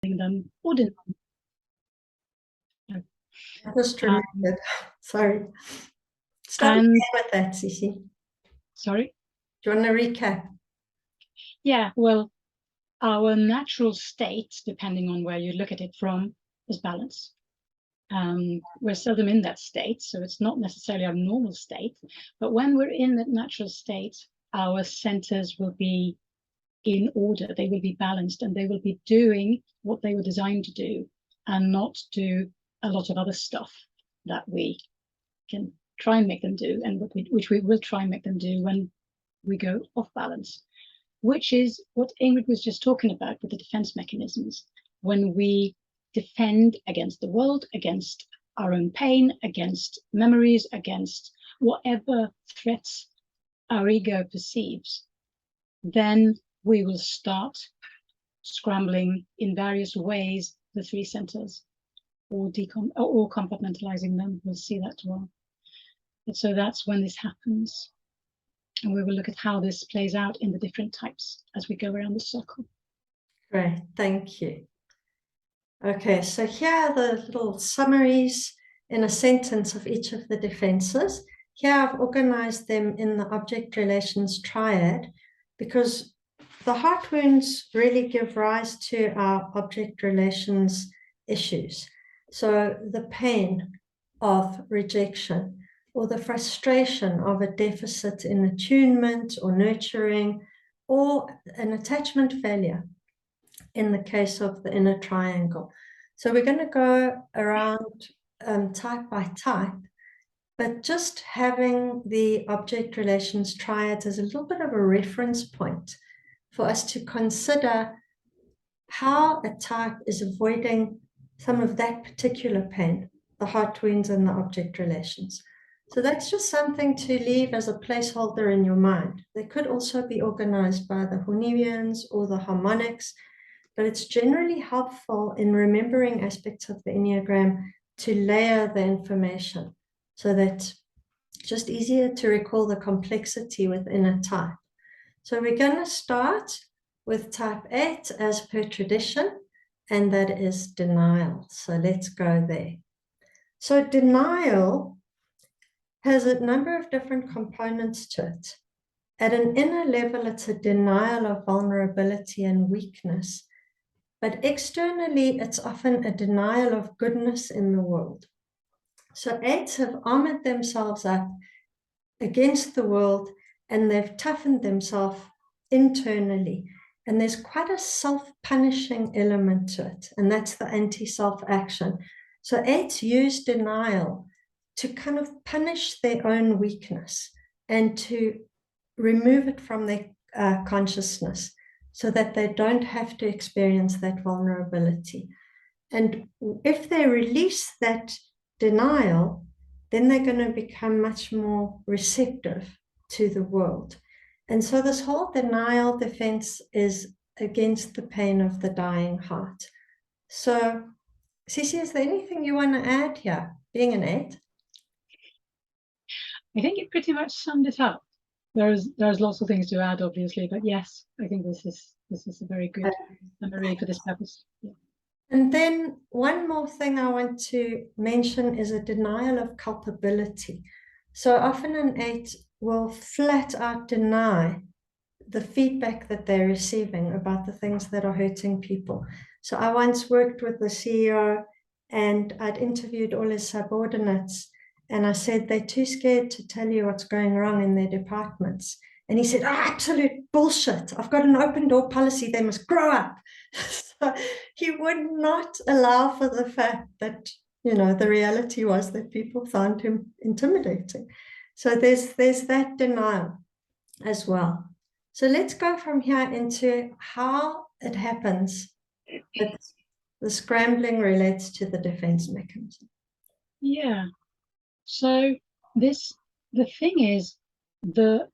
them or denying them. I just remembered. Sorry. Start again with that, Cicci. Sorry? Do you want to recap? Yeah, well, our natural state, depending on where you look at it from, is balance. We're seldom in that state, so it's not necessarily our normal state. But when we're in that natural state, our centers will be in order, they will be balanced, and they will be doing what they were designed to do and not do a lot of other stuff that we can try and make them do, and which we will try and make them do when we go off balance, which is what Ingrid was just talking about with the defense mechanisms. When we defend against the world, against our own pain, against memories, against whatever threats our ego perceives, then we will start scrambling in various ways the three centers, or compartmentalizing them. We'll see that as well. And so that's when this happens. And we will look at how this plays out in the different types as we go around the circle. Great, thank you. Okay, so here are the little summaries in a sentence of each of the defenses. Here I've organized them in the object relations triad because the heart wounds really give rise to our object relations issues. So the pain of rejection, or the frustration of a deficit in attunement or nurturing, or an attachment failure in the case of the inner triangle. So we're going to go around type by type, but just having the object relations triad as a little bit of a reference point for us to consider how a type is avoiding some of that particular pain, the heart wounds and the object relations. So that's just something to leave as a placeholder in your mind. They could also be organized by the Hurwitz or the harmonics, but it's generally helpful in remembering aspects of the Enneagram to layer the information so that it's just easier to recall the complexity within a type. So we're going to start with type 8 as per tradition, and that is denial. So let's go there. So denial has a number of different components to it. At an inner level, it's a denial of vulnerability and weakness, but externally, it's often a denial of goodness in the world. So 8s have armored themselves up against the world, and they've toughened themselves internally. And there's quite a self-punishing element to it, and that's the anti-self action. So 8s use denial to kind of punish their own weakness and to remove it from their consciousness so that they don't have to experience that vulnerability. And if they release that denial, then they're going to become much more receptive to the world. And so this whole denial defense is against the pain of the dying heart. So, Cicci, is there anything you want to add here, being an 8? I think you pretty much summed it up. There's lots of things to add, obviously, but yes, I think this is a very good summary for this purpose. Yeah. And then one more thing I want to mention is a denial of culpability. So often an 8 will flat out deny the feedback that they're receiving about the things that are hurting people. So I once worked with the CEO and I'd interviewed all his subordinates, and I said, they're too scared to tell you what's going wrong in their departments. And he said, oh, absolute bullshit. I've got an open door policy. They must grow up. So he would not allow for the fact that, you know, the reality was that people found him intimidating. So there's that denial as well. So let's go from here into how it happens that the scrambling relates to the defense mechanism. Yeah. So the thing is, the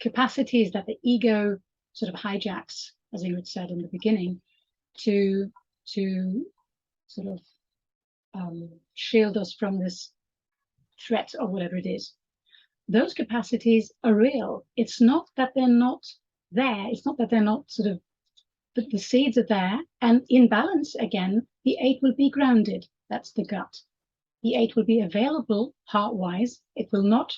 capacities that the ego sort of hijacks, as Ingrid said in the beginning, to sort of shield us from this threat or whatever it is. Those capacities are real. It's not that they're not there. It's not that they're not sort of the seeds are there, and in balance again, the 8 will be grounded. That's the gut. The 8 will be available heart-wise. It will not,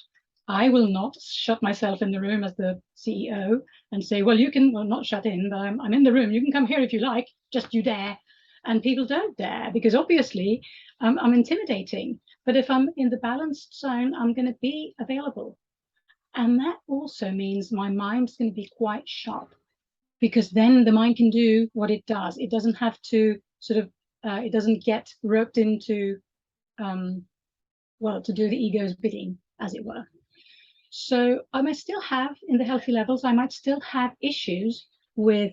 I will not shut myself in the room as the CEO and say, well, you can, well, not shut in, but I'm in the room. You can come here if you like, just you dare. And people don't dare because obviously I'm intimidating. But if I'm in the balanced zone, I'm going to be available. And that also means my mind's going to be quite sharp, because then the mind can do what it does. It doesn't have to sort of, it doesn't get roped into, well, to do the ego's bidding, as it were. So I might still have, in the healthy levels, I might still have issues with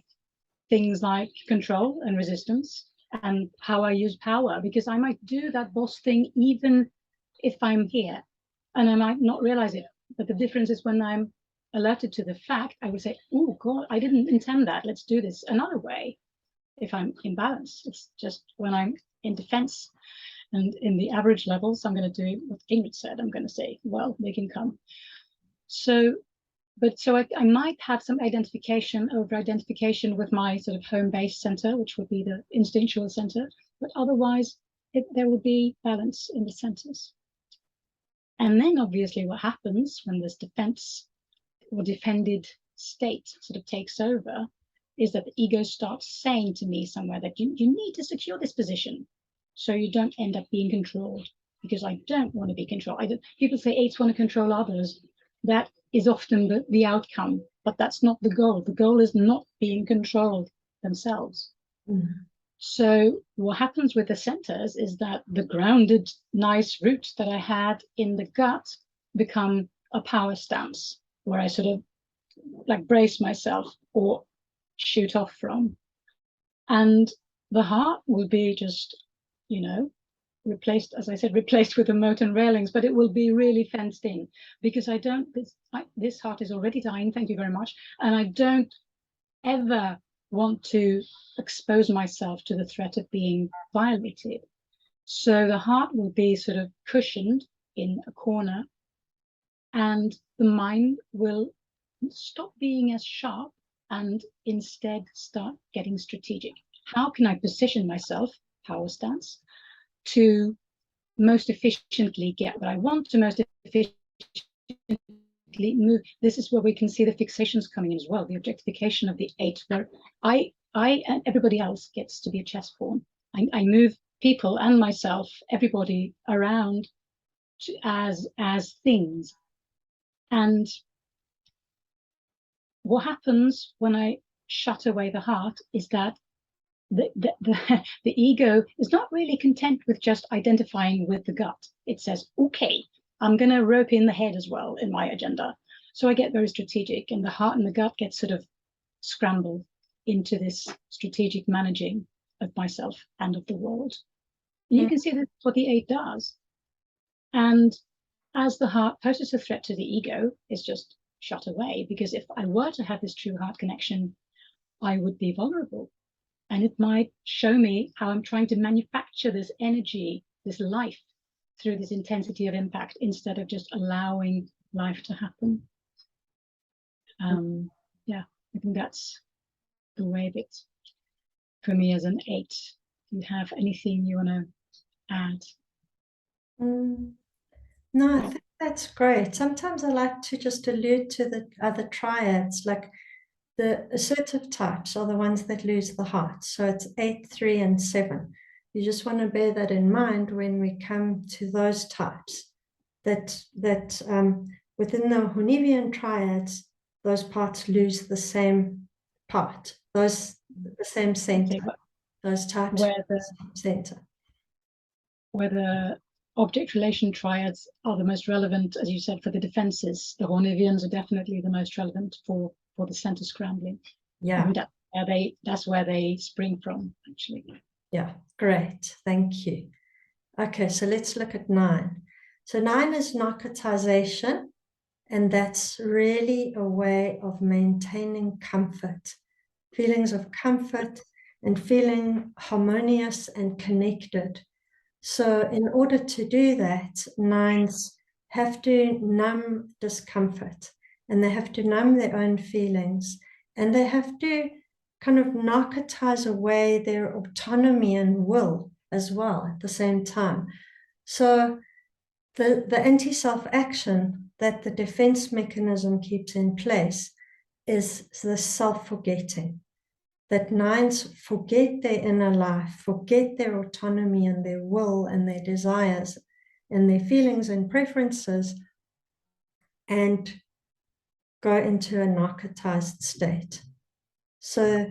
things like control and resistance and how I use power, because I might do that boss thing even if I'm here, and I might not realize it. But the difference is when I'm alerted to the fact, I would say, oh God, I didn't intend that. Let's do this another way. If I'm in balance, it's just when I'm in defense and in the average levels, I'm going to do what Ingrid said. I'm going to say, well, they can come. So, but so I might have some over identification with my sort of home-based center, which would be the instinctual center, but otherwise there will be balance in the centers. And then obviously what happens when this defense or defended state sort of takes over is that the ego starts saying to me somewhere that you need to secure this position so you don't end up being controlled, because I don't want to be controlled. People say 8s want to control others. That is often the outcome, but that's not the goal. The goal is not being controlled themselves. Mm. So what happens with the centers is that the grounded, nice roots that I had in the gut become a power stance where I sort of like brace myself or shoot off from. And the heart will be just, you know, replaced, as I said, replaced with the moat and railings, but it will be really fenced in, because I don't, this heart is already dying, thank you very much, and I don't ever want to expose myself to the threat of being violated. So the heart will be sort of cushioned in a corner, and the mind will stop being as sharp and instead start getting strategic. How can I position myself, power stance, to most efficiently get what I want, to most efficiently move? This is where we can see the fixations coming in as well, the objectification of the 8, where I and everybody else gets to be a chess pawn. I move people and myself, everybody around as things. And what happens when I shut away the heart is that the ego is not really content with just identifying with the gut. It says, okay, I'm going to rope in the head as well in my agenda. So I get very strategic, and the heart and the gut get sort of scrambled into this strategic managing of myself and of the world. And you can see that's what the 8 does. And as the heart poses a threat to the ego, it's just shut away, because if I were to have this true heart connection, I would be vulnerable. And it might show me how I'm trying to manufacture this energy, this life, through this intensity of impact, instead of just allowing life to happen. Yeah, I think that's the way that, for me as an 8, do you have anything you want to add? No, I think that's great. Sometimes I like to just allude to the other triads, like the assertive types are the ones that lose the heart. So it's 8, 3, and 7. You just want to bear that in mind when we come to those types, that within the Hornevian triads, those parts lose the same part, the same center, those types where the same center. Where the object relation triads are the most relevant, as you said, for the defenses. The Hornevians are definitely the most relevant for the center scrambling. Yeah. That's where they spring from, actually. Yeah, great. Thank you. Okay, so let's look at 9. So 9 is narcotization, and that's really a way of maintaining comfort, feelings of comfort and feeling harmonious and connected. So in order to do that, 9s have to numb discomfort, and they have to numb their own feelings, and they have to kind of narcotize away their autonomy and will as well at the same time. So the anti-self action that the defense mechanism keeps in place is the self-forgetting. That nines forget their inner life, forget their autonomy and their will and their desires and their feelings and preferences, and go into a narcotized state. So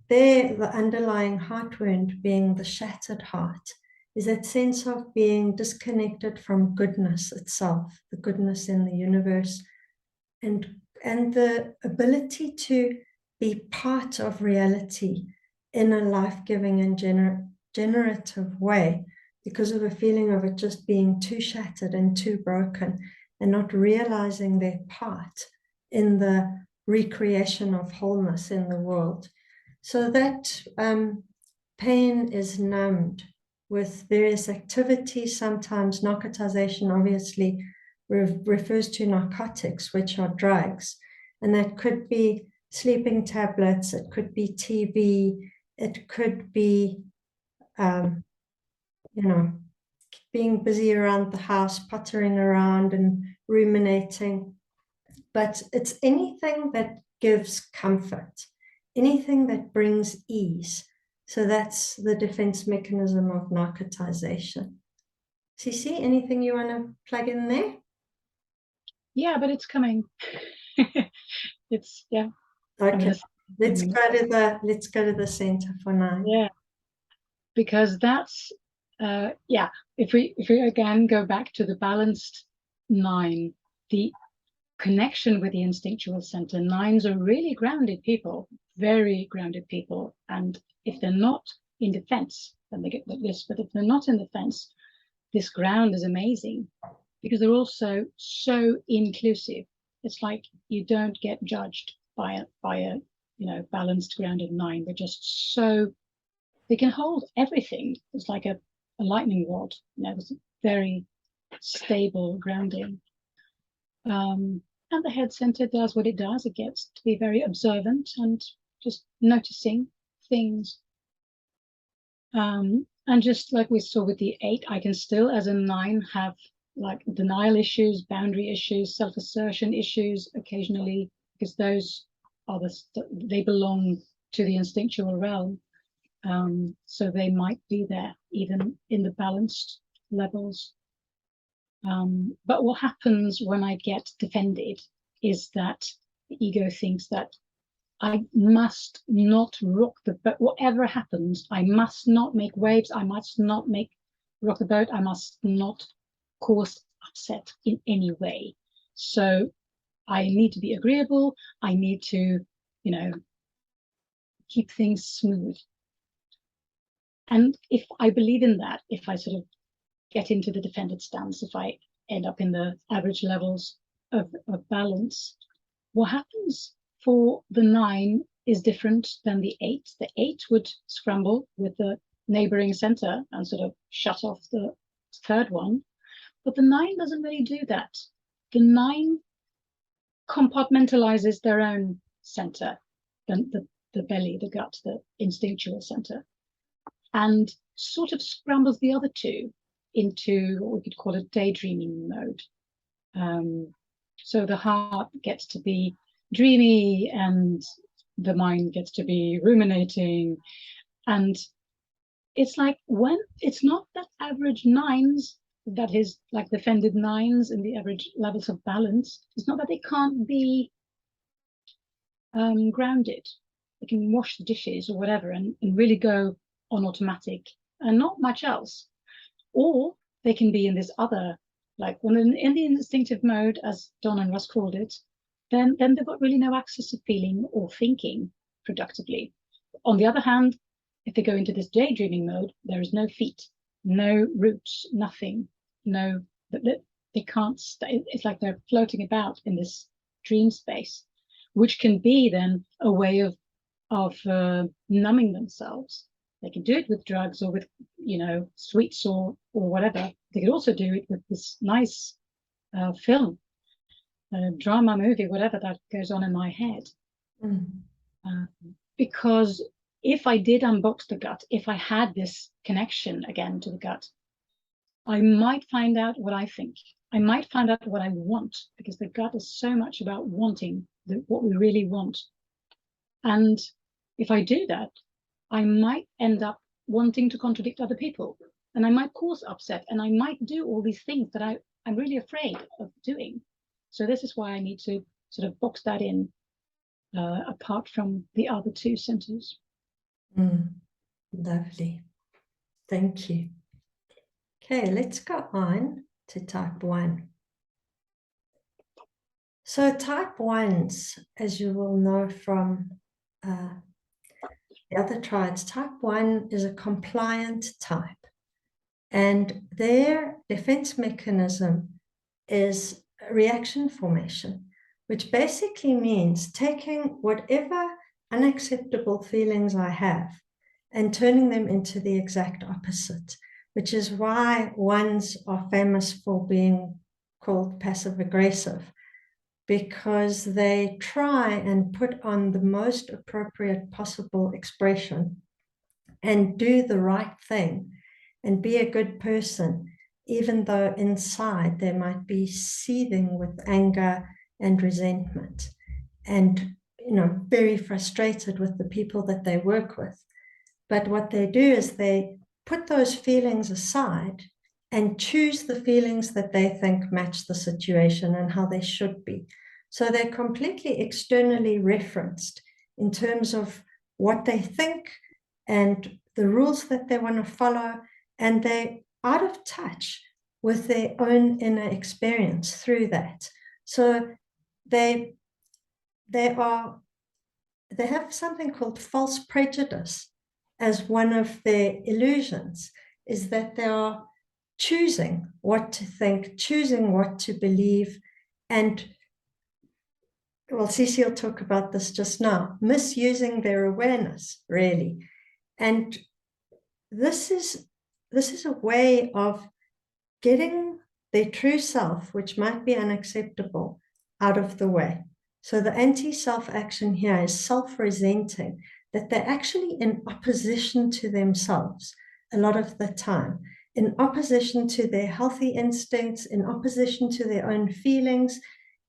there, the underlying heart wound being the shattered heart is that sense of being disconnected from goodness itself, the goodness in the universe, and the ability to be part of reality in a life-giving and generative way, because of a feeling of it just being too shattered and too broken, and not realizing their part in the recreation of wholeness in the world. So that pain is numbed with various activities. Sometimes narcotization obviously refers to narcotics, which are drugs, and that could be sleeping tablets, it could be TV, it could be being busy around the house, pottering around and ruminating. But it's anything that gives comfort, anything that brings ease. So that's the defense mechanism of narcotization. Cicci, anything you want to plug in there? Yeah, but it's coming. It's, yeah. Okay, let's go to the center for now. Yeah, because that's if we again go back to the balanced 9, the connection with the instinctual center. 9s are really grounded people, very grounded people, and if they're not in defense, then they get like this. But if they're not in defense, this ground is amazing because they're also so inclusive. It's like you don't get judged by a balanced, grounded 9. They're just so, they can hold everything. It's like a lightning rod. It's very stable grounding. And the head center does what it does. It gets to be very observant and just noticing things. And just like we saw with the 8, I can still, as a 9, have like denial issues, boundary issues, self-assertion issues occasionally, because those are they belong to the instinctual realm. So they might be there even in the balanced levels. But what happens when I get defended is that the ego thinks that I must not rock the boat. Whatever happens, I must not make waves. I must not rock the boat. I must not cause upset in any way. So I need to be agreeable. I need to, keep things smooth. And if I believe in that, if I sort of get into the defended stance, if I end up in the average levels of balance, what happens for the 9 is different than the 8. The 8 would scramble with the neighboring center and sort of shut off the third one. But the 9 doesn't really do that. The 9 compartmentalizes their own center, the belly, the gut, the instinctual center, and sort of scrambles the other 2 into what we could call a daydreaming mode. So the heart gets to be dreamy and the mind gets to be ruminating. And it's like when it's not that average 9s, that is like defended 9s in the average levels of balance, it's not that they can't be grounded. They can wash the dishes or whatever and really go on automatic and not much else. Or they can be in this other, like when in the instinctive mode, as Don and Russ called it, then they've got really no access to feeling or thinking productively. On the other hand, if they go into this daydreaming mode, there is no feet, no roots, nothing, no, they can't stay. It's like they're floating about in this dream space, which can be then a way of numbing themselves. They can do it with drugs or with, sweets or whatever. They could also do it with this nice film, drama, movie, whatever that goes on in my head. because if I did unbox the gut, if I had this connection again to the gut, I might find out what I think. I might find out what I want, because the gut is so much about wanting what we really want. And if I do that, I might end up wanting to contradict other people, and I might cause upset, and I might do all these things that I'm really afraid of doing. So this is why I need to sort of box that in, apart from the other two centers. Lovely. Thank you. Okay, let's go on to type 1. So type 1s, as you will know from the other triads, type 1 is a compliant type. And their defense mechanism is reaction formation, which basically means taking whatever unacceptable feelings I have and turning them into the exact opposite, which is why 1s are famous for being called passive aggressive, because they try and put on the most appropriate possible expression and do the right thing and be a good person, even though inside they might be seething with anger and resentment and, very frustrated with the people that they work with. But what they do is they put those feelings aside and choose the feelings that they think match the situation and how they should be. So they're completely externally referenced in terms of what they think and the rules that they want to follow, and they're out of touch with their own inner experience through that. So they have something called false prejudice as one of their illusions, is that they are choosing what to think, choosing what to believe, and, well, Cicci will talk about this just now, misusing their awareness, really. And this is a way of getting their true self, which might be unacceptable, out of the way. So the anti-self action here is self-resenting, that they're actually in opposition to themselves a lot of the time, in opposition to their healthy instincts, in opposition to their own feelings,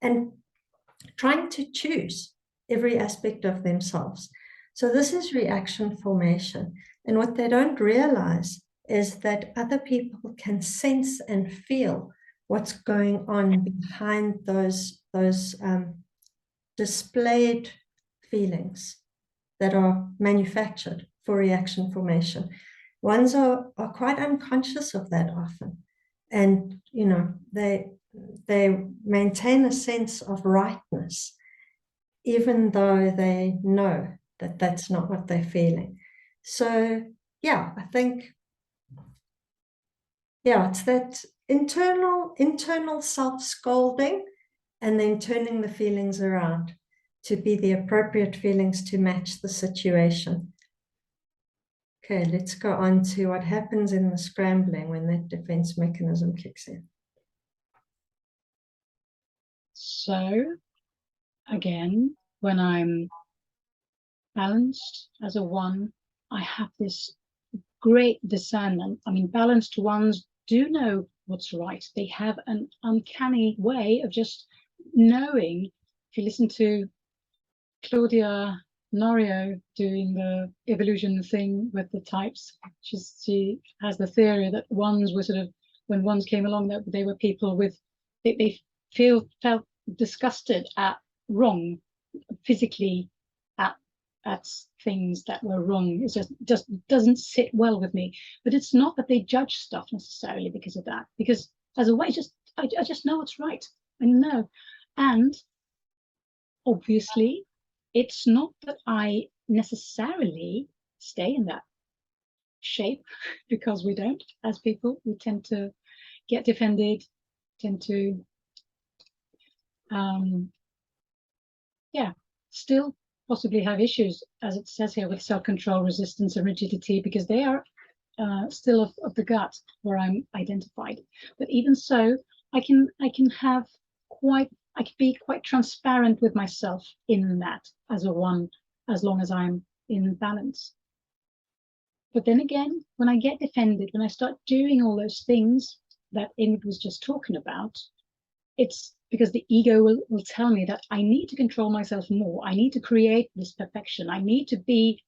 and trying to choose every aspect of themselves. So this is reaction formation. And what they don't realize is that other people can sense and feel what's going on behind those displayed feelings that are manufactured for reaction formation. 1s are quite unconscious of that often. And, they maintain a sense of rightness, even though they know that that's not what they're feeling. So, yeah, I think, it's that internal self-scolding and then turning the feelings around to be the appropriate feelings to match the situation. Okay, let's go on to what happens in the scrambling when that defense mechanism kicks in. So, again, when I'm balanced as a 1, I have this great discernment. I mean, balanced 1s do know what's right. They have an uncanny way of just knowing. If you listen to Claudia Norio doing the evolution thing with the types, she has the theory that 1s were sort of, when 1s came along, that they were people with, they felt disgusted at wrong, physically at things that were wrong. It just doesn't sit well with me. But it's not that they judge stuff necessarily because of that, because as a way, I just know what's right. I know. And obviously it's not that I necessarily stay in that shape, because we don't, as people, we tend to get defended, tend to still possibly have issues, as it says here, with self-control, resistance, and rigidity, because they are still of the gut where I'm identified. But even so, I can be quite transparent with myself in that as a 1, as long as I'm in balance. But then again, when I get defended, when I start doing all those things that Ingrid was just talking about, it's because the ego will tell me that I need to control myself more. I need to create this perfection. I need to be,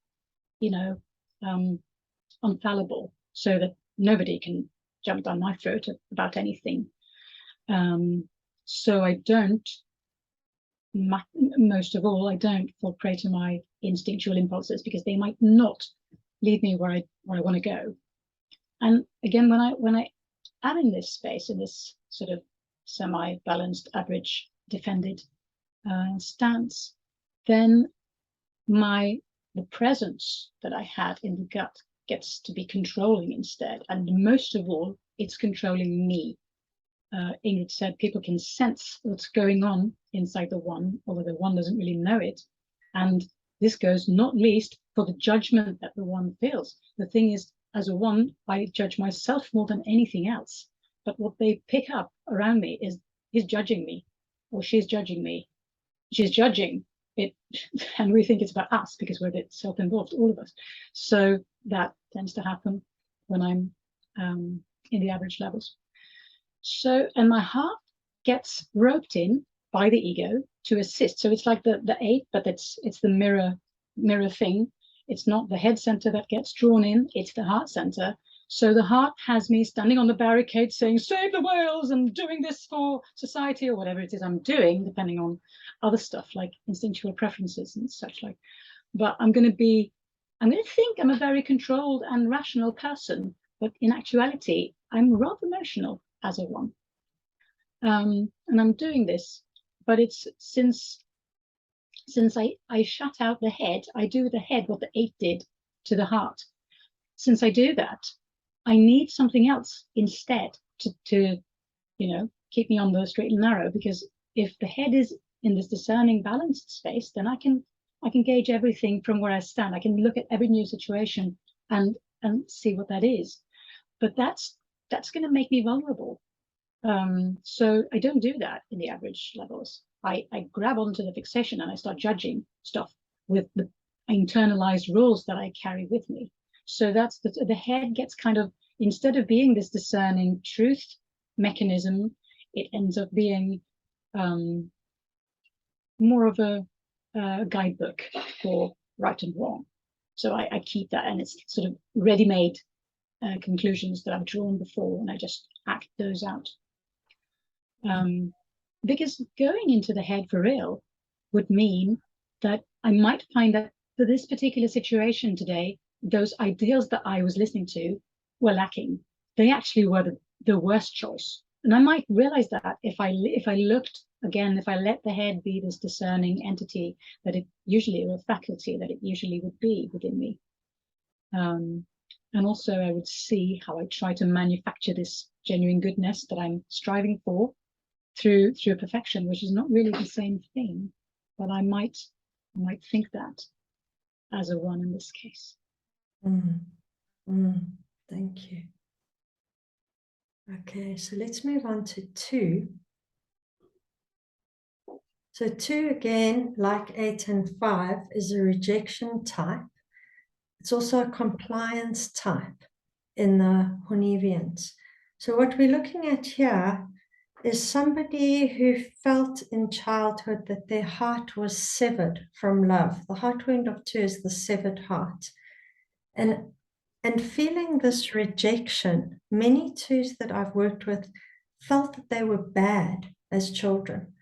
infallible, so that nobody can jump down my throat about anything. So I don't, most of all, I don't fall prey to my instinctual impulses, because they might not lead me where I want to go. And again, when I am in this space, in this sort of semi-balanced, average, defended stance, then the presence that I had in the gut gets to be controlling instead. And most of all, it's controlling me. Ingrid said people can sense what's going on inside the one, although the one doesn't really know it. And this goes not least for the judgment that the one feels. The thing is, as a one, I judge myself more than anything else. But what they pick up around me is he's judging me, or she's judging me. She's judging it, and we think it's about us because we're a bit self-involved, all of us. So that tends to happen when I'm in the average levels. So, and my heart gets roped in by the ego to assist. So it's like the eight, but it's the mirror thing. It's not the head center that gets drawn in, it's the heart center. So the heart has me standing on the barricade saying, save the whales, and doing this for society, or whatever it is I'm doing, depending on other stuff like instinctual preferences and such like. But I'm going to think I'm a very controlled and rational person, but in actuality, I'm rather emotional as a one. And I'm doing this, but it's since I shut out the head, I do the head what the eight did to the heart. Since I do that, I need something else instead to keep me on the straight and narrow, because if the head is in this discerning, balanced space, then I can gauge everything from where I stand. I can look at every new situation and see what that is. But that's going to make me vulnerable. So I don't do that in the average levels. I grab onto the fixation and I start judging stuff with the internalized rules that I carry with me. So that's the head gets kind of, instead of being this discerning truth mechanism, it ends up being more of a guidebook for right and wrong. So I keep that, and it's sort of ready-made conclusions that I've drawn before, and I just act those out. Because going into the head for real would mean that I might find that for this particular situation today, those ideals that I was listening to were lacking. They actually were the worst choice. And I might realize that if I looked again, if I let the head be this discerning entity that it usually, or faculty that it usually would be within me. And also I would see how I try to manufacture this genuine goodness that I'm striving for through perfection, which is not really the same thing, but I might think that as a one in this case. Thank you. Okay, so let's move on to 2. So 2, again, like 8 and 5, is a rejection type. It's also a compliance type in the Hurwitz. So what we're looking at here is somebody who felt in childhood that their heart was severed from love. The heart wound of 2 is the severed heart. And feeling this rejection, many 2s that I've worked with felt that they were bad as children.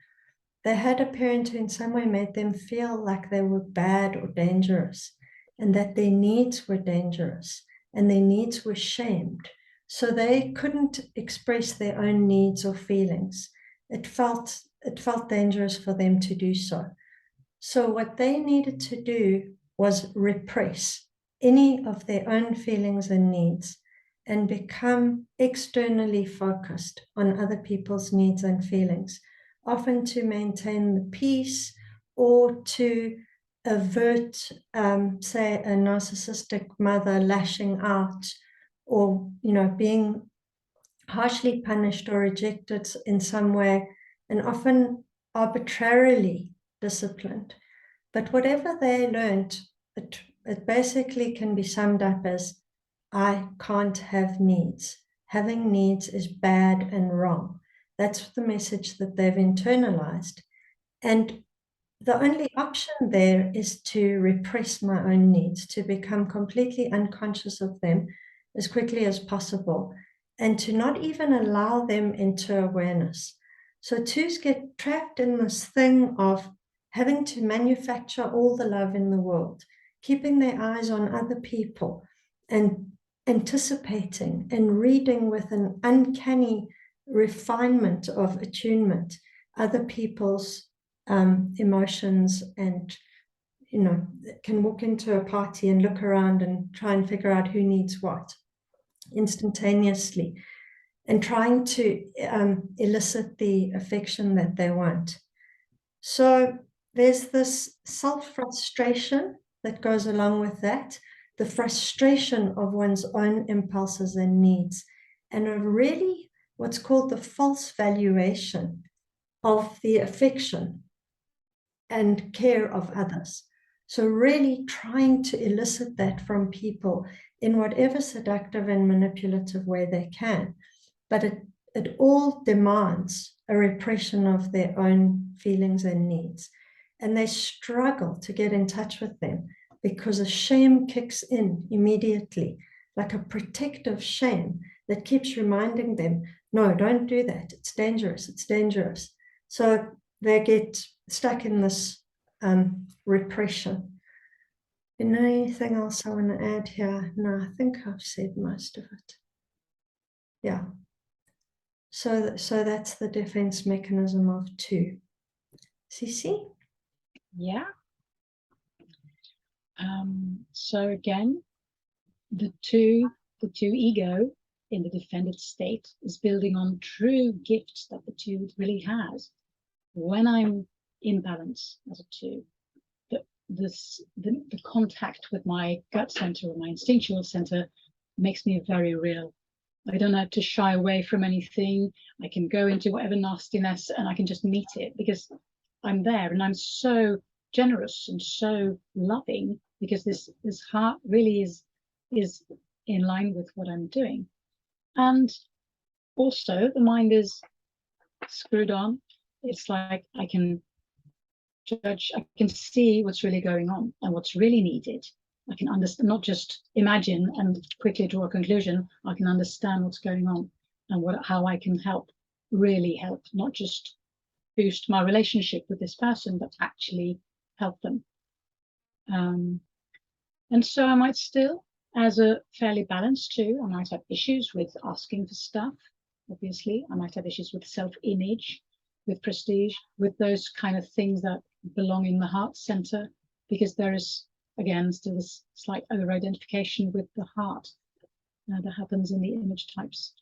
They had a parent who in some way made them feel like they were bad or dangerous, and that their needs were dangerous and their needs were shamed. So they couldn't express their own needs or feelings. It felt dangerous for them to do so. So what they needed to do was repress any of their own feelings and needs and become externally focused on other people's needs and feelings, often to maintain the peace or to avert, say, a narcissistic mother lashing out, or being harshly punished or rejected in some way, and often arbitrarily disciplined. But whatever they learned, it basically can be summed up as, I can't have needs. Having needs is bad and wrong. That's the message that they've internalized. And the only option there is to repress my own needs, to become completely unconscious of them as quickly as possible, and to not even allow them into awareness. So twos get trapped in this thing of having to manufacture all the love in the world, keeping their eyes on other people and anticipating and reading with an uncanny refinement of attunement other people's emotions, and can walk into a party and look around and try and figure out who needs what instantaneously, and trying to elicit the affection that they want. So there's this self-frustration that goes along with that, the frustration of one's own impulses and needs, and a really what's called the false valuation of the affection and care of others. So really trying to elicit that from people in whatever seductive and manipulative way they can. But it all demands a repression of their own feelings and needs. And they struggle to get in touch with them because a shame kicks in immediately, like a protective shame that keeps reminding them, no, don't do that. It's dangerous. It's dangerous. So they get stuck in this repression. Anything else I want to add here? No, I think I've said most of it. Yeah. So that's the defense mechanism of two. Cicci? Yeah. So again, the two ego in the defended state is building on true gifts that the two really has. When I'm in balance as a two, the contact with my gut center or my instinctual center makes me very real. I don't have to shy away from anything. I can go into whatever nastiness and I can just meet it because I'm there, and I'm so generous and so loving because this heart really is in line with what I'm doing. And also the mind is screwed on. It's like I can judge, I can see what's really going on and what's really needed. I can understand, not just imagine and quickly draw a conclusion. I can understand what's going on and how I can help, really help, not just boost my relationship with this person, but actually help them. And so I might still, as a fairly balanced two, I might have issues with asking for stuff. Obviously, I might have issues with self-image, with prestige, with those kind of things that belong in the heart center, because there is, again, still this slight over-identification with the heart that happens in the image types.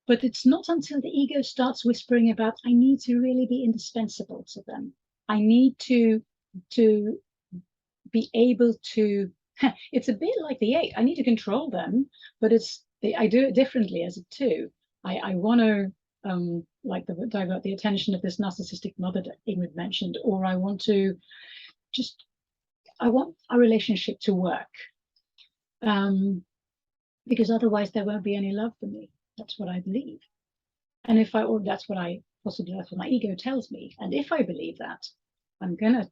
But it's not until the ego starts whispering about, I need to really be indispensable to them. I need to be able to, it's a bit like the 8. I need to control them, but I do it differently as a 2. I want to divert the attention of this narcissistic mother that Ingrid mentioned, or I want our relationship to work, because otherwise there won't be any love for me. That's what I believe. And that's what my ego tells me. And if I believe that, I'm going to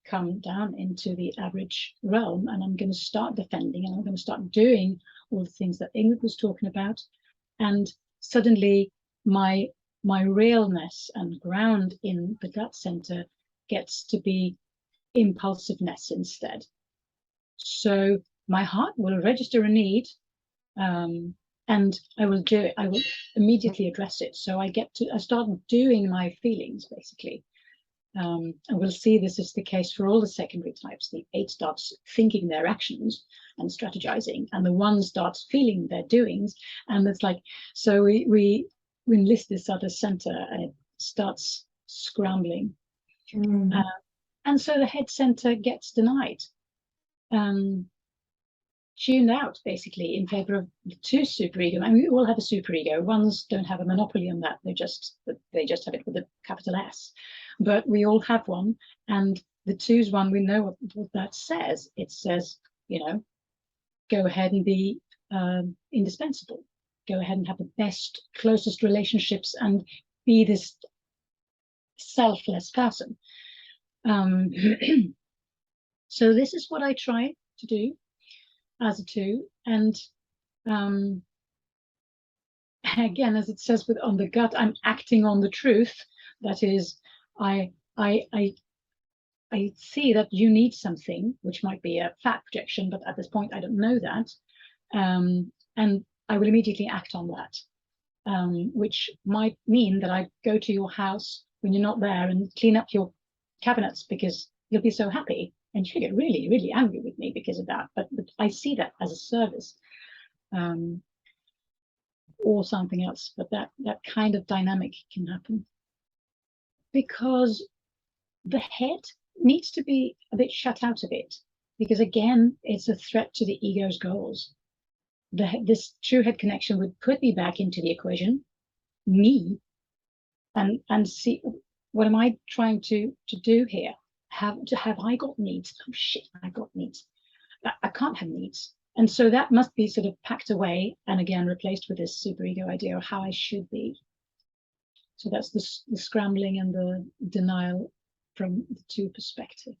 come down into the average realm, and I'm going to start defending, and I'm going to start doing all the things that Ingrid was talking about. And suddenly my realness and ground in the gut center gets to be impulsiveness instead. So my heart will register a need, and I will do it. I will immediately address it. So I start doing my feelings, basically. And we'll see this is the case for all the secondary types. The 8 starts thinking their actions and strategizing, and the 1 starts feeling their doings. And it's like, so we enlist this other center, and it starts scrambling. And so the head center gets denied, tuned out, basically, in favor of the 2 superego. And we all have a superego. 1s don't have a monopoly on that. They just have it with a capital S. But we all have one, and the twos one, we know what that says. It says, you know, go ahead and be indispensable. Go ahead and have the best, closest relationships and be this selfless person. So this is what I try to do as a two. And again, as it says on the gut, I'm acting on the truth. That is, I see that you need something, which might be a fat projection, but at this point I don't know that. And I will immediately act on that, which might mean that I go to your house when you're not there and clean up your cabinets because you'll be so happy. And you get really, really angry with me because of that. But I see that as a service. Or something else, but that kind of dynamic can happen because the head needs to be a bit shut out of it, because again, it's a threat to the ego's goals. This true head connection would put me back into the equation, me, and see, what am I trying to do here? Have I got needs? Oh shit, I got needs. I can't have needs. And so that must be sort of packed away and again replaced with this superego idea of how I should be. So that's the scrambling and the denial from the two perspective.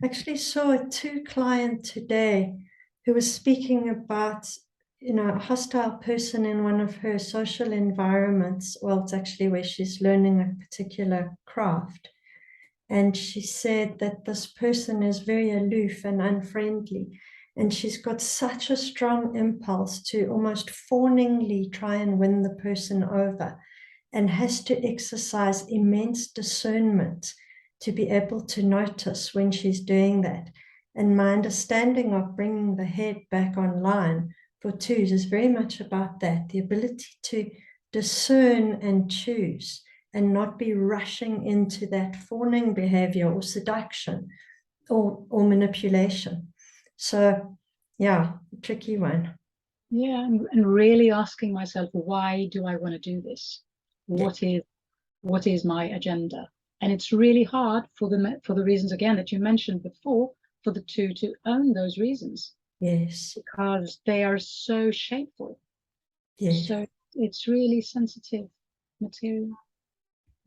Actually saw a two client today who was speaking about, you know, a hostile person in one of her social environments. Well, it's actually where she's learning a particular craft. And she said that this person is very aloof and unfriendly. And she's got such a strong impulse to almost fawningly try and win the person over, and has to exercise immense discernment to be able to notice when she's doing that. And my understanding of bringing the head back online for twos is very much about that, the ability to discern and choose, and not be rushing into that fawning behavior or seduction or manipulation. So, yeah, tricky one. Yeah, and really asking myself, why do I want to do this? What is my agenda? And it's really hard for the reasons, again, that you mentioned before, for the two to own those reasons. Yes. Because they are so shameful. Yes. So it's really sensitive material.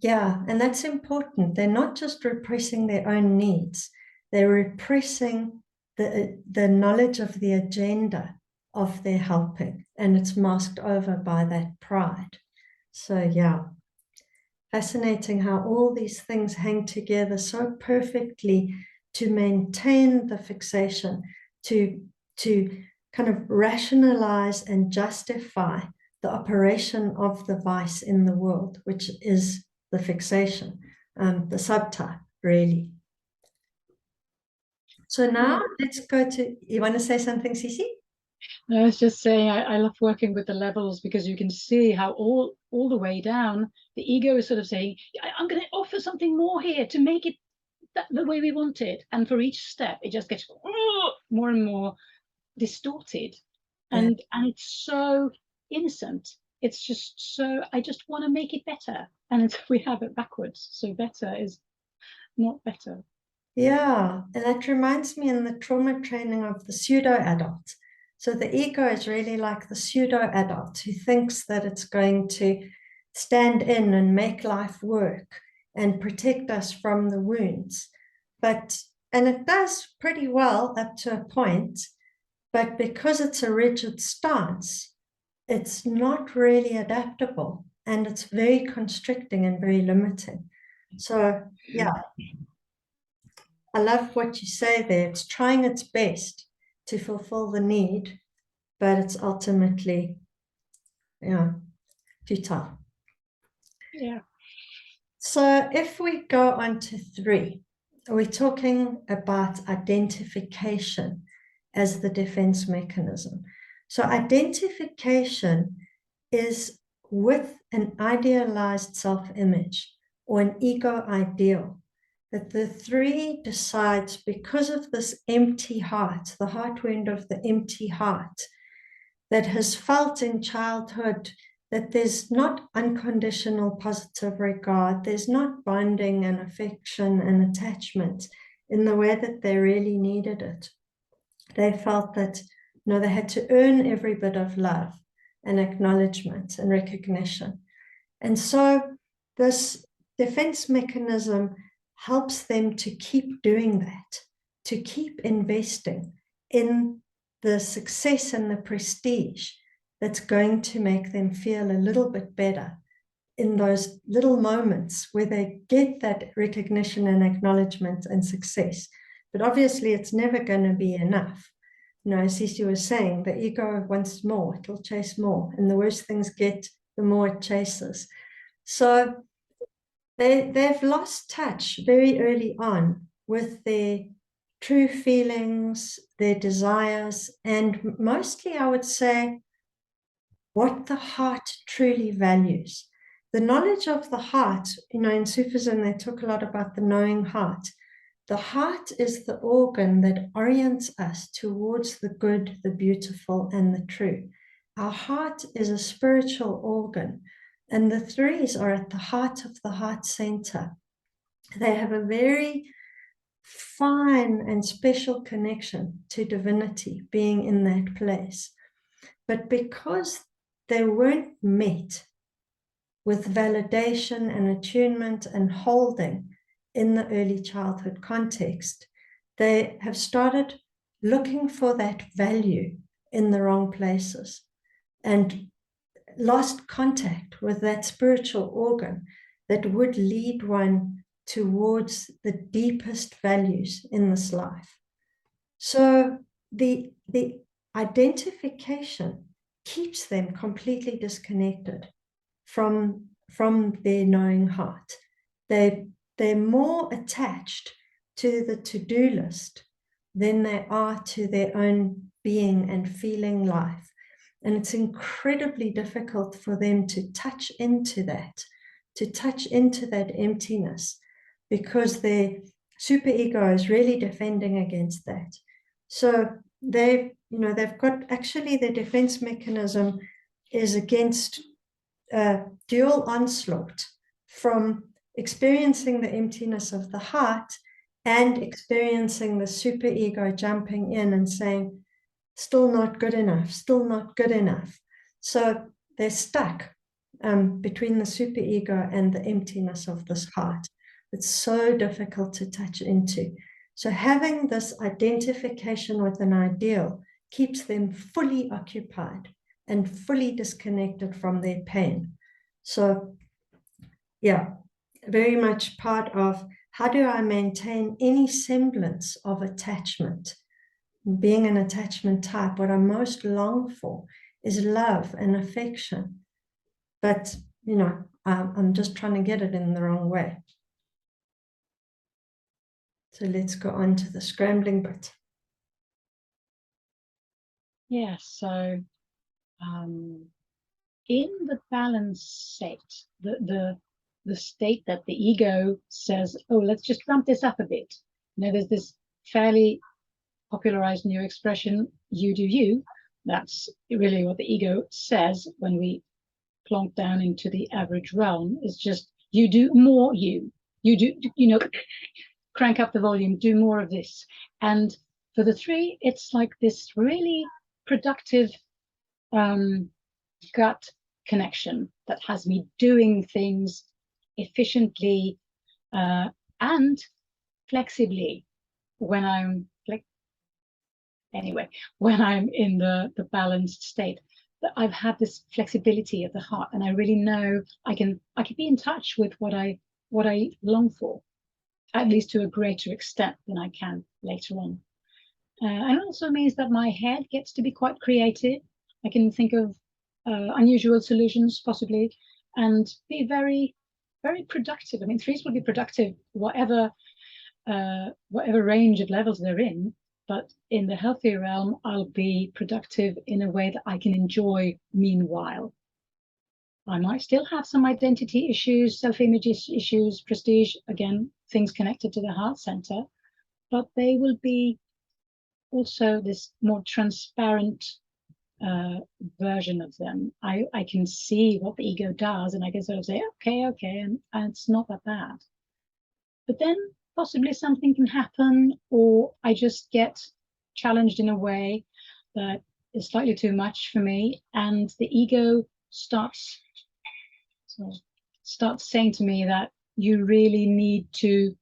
Yeah, and that's important. They're not just repressing their own needs, they're repressing the knowledge of the agenda of their helping, and it's masked over by that pride. So yeah, fascinating how all these things hang together so perfectly to maintain the fixation, to kind of rationalize and justify the operation of the vice in the world, which is the fixation, the subtype, really. So now let's go to, you want to say something, Cicci? I was just saying, I love working with the levels, because you can see how all the way down, the ego is sort of saying, I'm going to offer something more here to make it the way we want it. And for each step, it just gets more and more distorted. And it's so innocent. It's just so, I just want to make it better. And we have it backwards. So better is not better. Yeah, and that reminds me in the trauma training of the pseudo-adult. So the ego is really like the pseudo-adult who thinks that it's going to stand in and make life work and protect us from the wounds. And it does pretty well up to a point, but because it's a rigid stance, it's not really adaptable, and it's very constricting and very limiting. So yeah, I love what you say there. It's trying its best to fulfill the need, but it's ultimately, futile. Yeah. So if we go on to 3, we're talking about identification as the defense mechanism. So identification is with an idealized self-image or an ego ideal, that the 3 decides, because of this empty heart, the heart wound of the empty heart that has felt in childhood that there's not unconditional positive regard, there's not bonding and affection and attachment in the way that they really needed it. They felt that, you know, they had to earn every bit of love and acknowledgement and recognition. And so this defense mechanism helps them to keep doing that, to keep investing in the success and the prestige that's going to make them feel a little bit better in those little moments where they get that recognition and acknowledgement and success. But obviously it's never going to be enough. You know, as Cicci was saying, the ego wants more, it'll chase more, and the worse things get, the more it chases. So they've lost touch very early on with their true feelings, their desires, and mostly, I would say, what the heart truly values. The knowledge of the heart, you know, in Sufism, they talk a lot about the knowing heart. The heart is the organ that orients us towards the good, the beautiful, and the true. Our heart is a spiritual organ, and the threes are at the heart of the heart center. They have a very fine and special connection to divinity being in that place. But because they weren't met with validation and attunement and holding in the early childhood context, they have started looking for that value in the wrong places and lost contact with that spiritual organ that would lead one towards the deepest values in this life. So the identification keeps them completely disconnected from their knowing heart. They're more attached to the to-do list than they are to their own being and feeling life. And it's incredibly difficult for them to touch into that emptiness, because their superego is really defending against that. So they've got, actually their defense mechanism is against dual onslaught from experiencing the emptiness of the heart and experiencing the superego jumping in and saying, still not good enough, still not good enough. So they're stuck between the superego and the emptiness of this heart. It's so difficult to touch into. So having this identification with an ideal keeps them fully occupied and fully disconnected from their pain. So yeah, very much part of how do I maintain any semblance of attachment? Being an attachment type, what I most long for is love and affection. But, you know, I'm just trying to get it in the wrong way. So let's go on to the scrambling bit. Yeah, so in the balanced state, the state that the ego says, oh, let's just ramp this up a bit. You know, there's this fairly popularized new expression, you do you. That's really what the ego says when we plonk down into the average realm. Is just, you do more, you do, you know, crank up the volume, do more of this. And for the three, it's like this really productive gut connection that has me doing things efficiently and flexibly when I'm when I'm in the balanced state. That I've had this flexibility of the heart, and I really know I can be in touch with what I long for, at least to a greater extent than I can later on. And it also means that my head gets to be quite creative. I can think of unusual solutions, possibly, and be very, very productive. I mean, threes will be productive, whatever range of levels they're in. But in the healthier realm, I'll be productive in a way that I can enjoy meanwhile. I might still have some identity issues, self-image issues, prestige, again, things connected to the heart center, but they will be also this more transparent version of them. I can see what the ego does, and I can sort of say, okay, and it's not that bad. But then possibly something can happen, or I just get challenged in a way that is slightly too much for me, and the ego starts saying to me that you really need to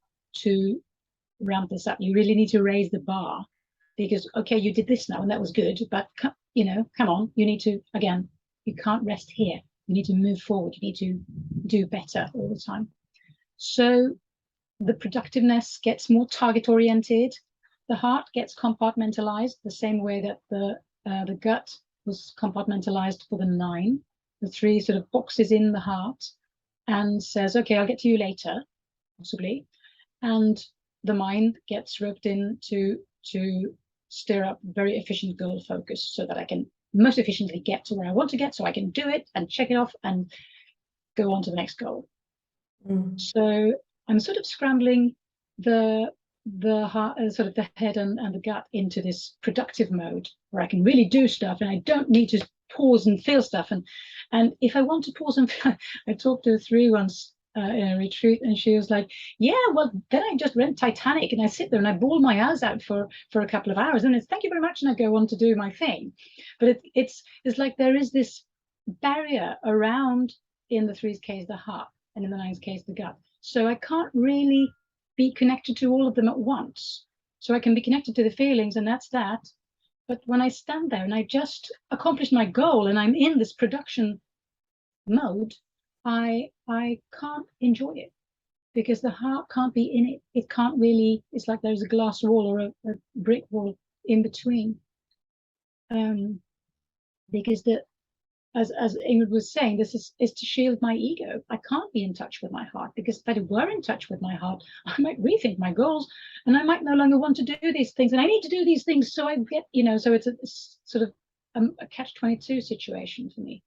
ramp this up. You really need to raise the bar, because okay, you did this now and that was good, but come on, you need to, again, you can't rest here. You need to move forward. You need to do better all the time. So the productiveness gets more target oriented. The heart gets compartmentalized the same way that the gut was compartmentalized for the 9, the 3 sort of boxes in the heart, and says, okay, I'll get to you later, possibly. And the mind gets roped in to stir up very efficient goal focus so that I can most efficiently get to where I want to get, so I can do it and check it off and go on to the next goal. So I'm sort of scrambling the heart, sort of the head and the gut into this productive mode where I can really do stuff and I don't need to pause and feel stuff. And if I want to pause and feel, I talked to 3 once in a retreat, and she was like, yeah, well, then I just rent Titanic and I sit there and I bawl my eyes out for a couple of hours, and it's thank you very much, and I go on to do my thing. But it's like there is this barrier around, in the 3's case, the heart, and in the 9's case, the gut. So I can't really be connected to all of them at once. So I can be connected to the feelings, and that's that. But when I stand there and I just accomplished my goal and I'm in this production mode, I can't enjoy it, because the heart can't be in it. It can't really, it's like there's a glass wall or a brick wall in between. Because as Ingrid was saying, this is to shield my ego. I can't be in touch with my heart, because if I were in touch with my heart, I might rethink my goals and I might no longer want to do these things, and I need to do these things, so I get, so it's a sort of a catch-22 situation for me.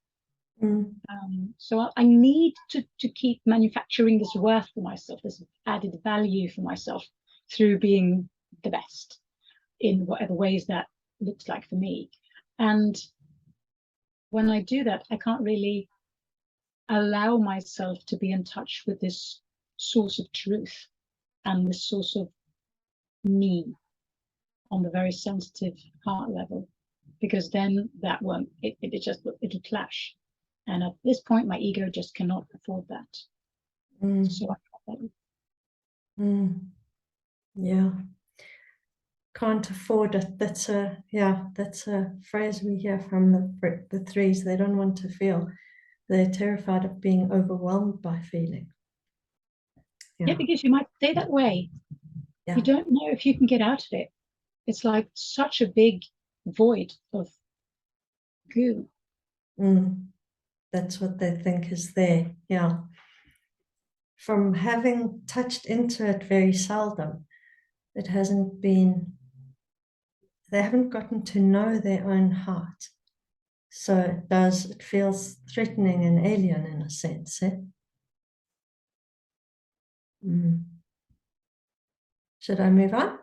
So I need to keep manufacturing this worth for myself, this added value for myself, through being the best in whatever ways that looks like for me. And when I do that, I can't really allow myself to be in touch with this source of truth and this source of me on the very sensitive heart level, because then that won't, it'll clash. And at this point, my ego just cannot afford that. So I cut that. Yeah. Can't afford it. That's a phrase we hear from the 3s. They don't want to feel. They're terrified of being overwhelmed by feeling. Yeah, because you might stay that way. Yeah. You don't know if you can get out of it. It's like such a big void of goo. That's what they think is there. Yeah. From having touched into it very seldom, it hasn't been, they haven't gotten to know their own heart. So it feels threatening and alien in a sense. Should I move on?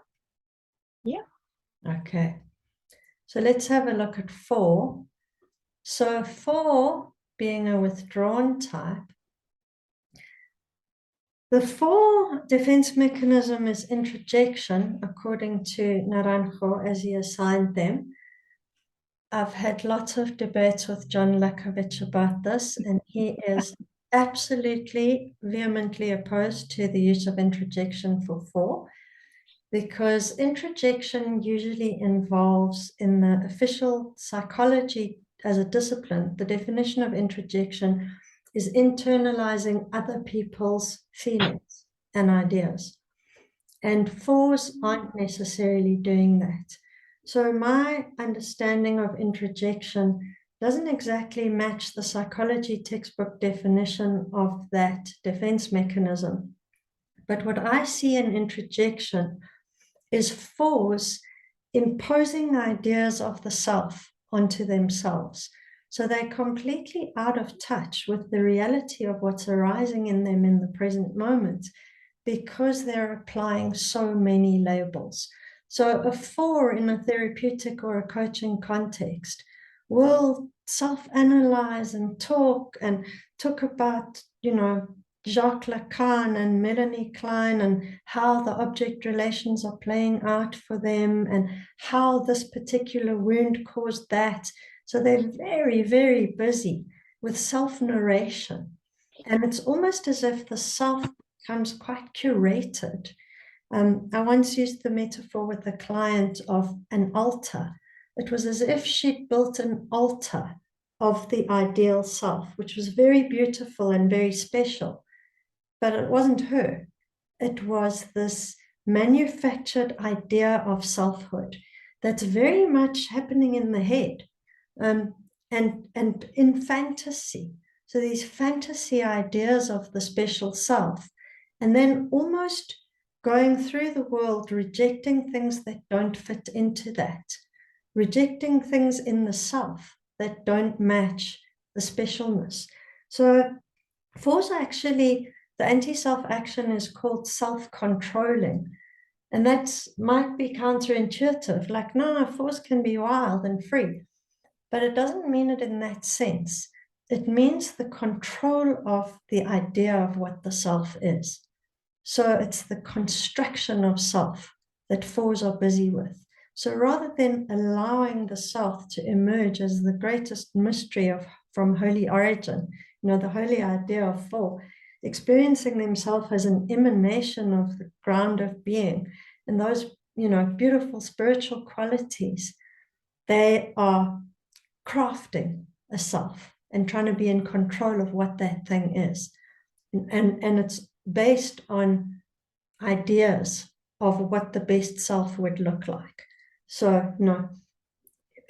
Yeah. Okay. So let's have a look at 4. So 4, being a withdrawn type, the 4 defense mechanism is introjection, according to Naranjo, as he assigned them. I've had lots of debates with John Lyckow about this, and he is absolutely vehemently opposed to the use of introjection for 4, because introjection usually involves, in the official psychology as a discipline, the definition of introjection is internalizing other people's feelings and ideas. And 4s aren't necessarily doing that. So my understanding of introjection doesn't exactly match the psychology textbook definition of that defense mechanism. But what I see in introjection is 4s imposing ideas of the self onto themselves. So they're completely out of touch with the reality of what's arising in them in the present moment, because they're applying so many labels. So a 4 in a therapeutic or a coaching context will self-analyze and talk about, Jacques Lacan and Melanie Klein, and how the object relations are playing out for them, and how this particular wound caused that. So they're very, very busy with self-narration. And it's almost as if the self becomes quite curated. I once used the metaphor with a client of an altar. It was as if she'd built an altar of the ideal self, which was very beautiful and very special. But it wasn't her. It was this manufactured idea of selfhood that's very much happening in the head, and in fantasy. So these fantasy ideas of the special self, and then almost going through the world rejecting things that don't fit into that, rejecting things in the self that don't match the specialness. So force actually, the anti-self action is called self-controlling. And that might be counterintuitive, like, no, force can be wild and free. But it doesn't mean it in that sense. It means the control of the idea of what the self is. So it's the construction of self that fours are busy with. So rather than allowing the self to emerge as the greatest mystery from holy origin, the holy idea of four, experiencing themselves as an emanation of the ground of being, and those, beautiful spiritual qualities, they are crafting a self and trying to be in control of what that thing is. And it's based on ideas of what the best self would look like. So,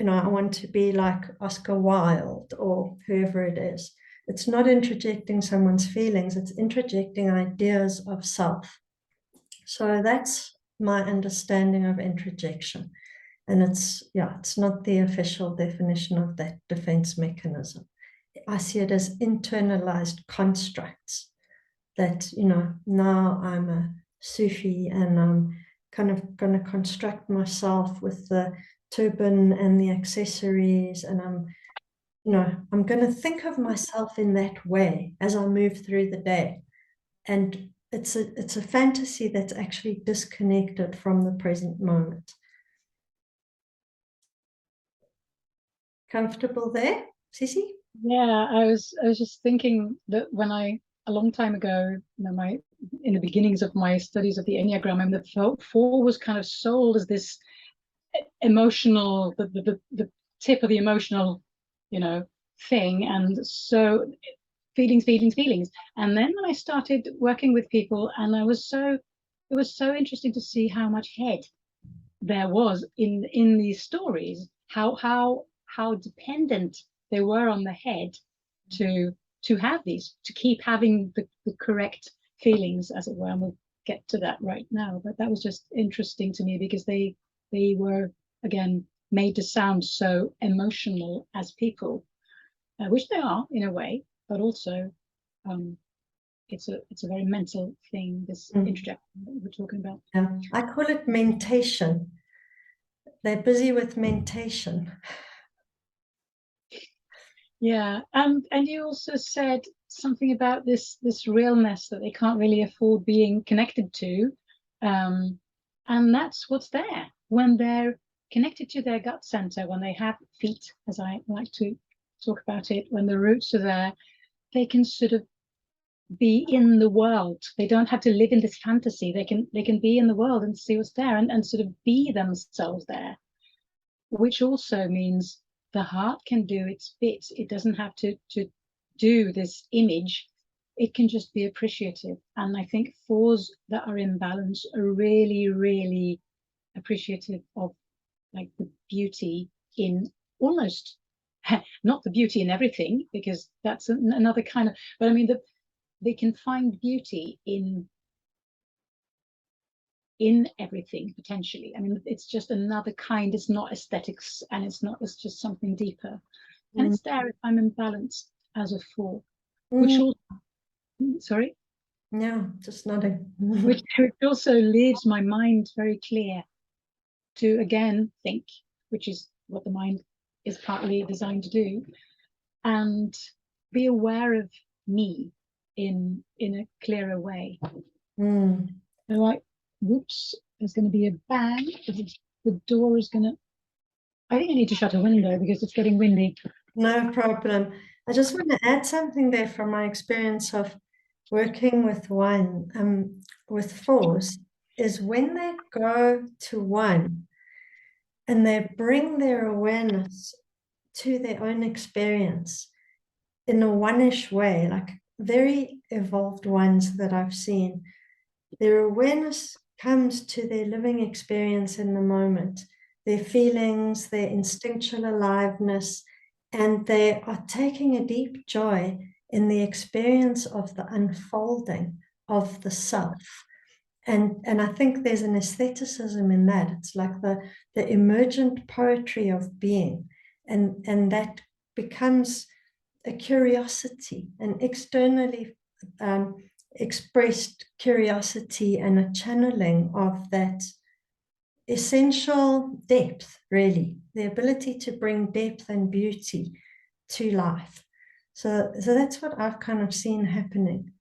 I want to be like Oscar Wilde or whoever it is. It's not interjecting someone's feelings, it's interjecting ideas of self. So that's my understanding of interjection. And it's not the official definition of that defense mechanism. I see it as internalized constructs that, now I'm a Sufi and I'm kind of going to construct myself with the turban and the accessories, and I'm going to think of myself in that way as I move through the day. And it's a fantasy that's actually disconnected from the present moment. Comfortable there, Cicci? Yeah, I was just thinking that when a long time ago, in the beginnings of my studies of the Enneagram, and the four was kind of sold as this emotional, the tip of the emotional, thing, and so feelings. And then when I started working with people, and it was so interesting to see how much head there was in these stories, how dependent they were on the head to have these, to keep having the correct feelings, as it were. And we'll get to that right now, but that was just interesting to me because they were, again, made to sound so emotional as people, which they are in a way, but also it's a very mental thing, this introduction that we're talking about. Yeah, I call it mentation. They're busy with mentation. Yeah, and you also said something about this realness that they can't really afford being connected to, and that's what's there when they're connected to their gut center, when they have feet, as I like to talk about it, when the roots are there, they can sort of be in the world. They don't have to live in this fantasy. They can be in the world and see what's there, and sort of be themselves there, which also means the heart can do its bit. It doesn't have to do this image. It can just be appreciative. And I think fours that are in balance are really, really appreciative of, like, the beauty in almost, not the beauty in everything, because that's another kind of, but I mean, they can find beauty in everything potentially. I mean, it's just another kind. It's not aesthetics, and it's just something deeper. And it's there if I'm in balance as a four, which also, sorry, yeah, just nodding. which also leaves my mind very clear to again think, which is what the mind is partly designed to do, and be aware of me in a clearer way. Mm. Like, whoops, there's going to be a bang. The door is going to. I think I need to shut a window because it's getting windy. No problem. I just want to add something there from my experience of working with one, with fours, is when they go to one and they bring their awareness to their own experience in a one-ish way, like very evolved ones that I've seen, their awareness comes to their living experience in the moment, their feelings, their instinctual aliveness, and they are taking a deep joy in the experience of the unfolding of the self. And I think there's an aestheticism in that. It's like the emergent poetry of being, and that becomes a curiosity, an externally expressed curiosity and a channeling of that essential depth, really, the ability to bring depth and beauty to life. So that's what I've kind of seen happening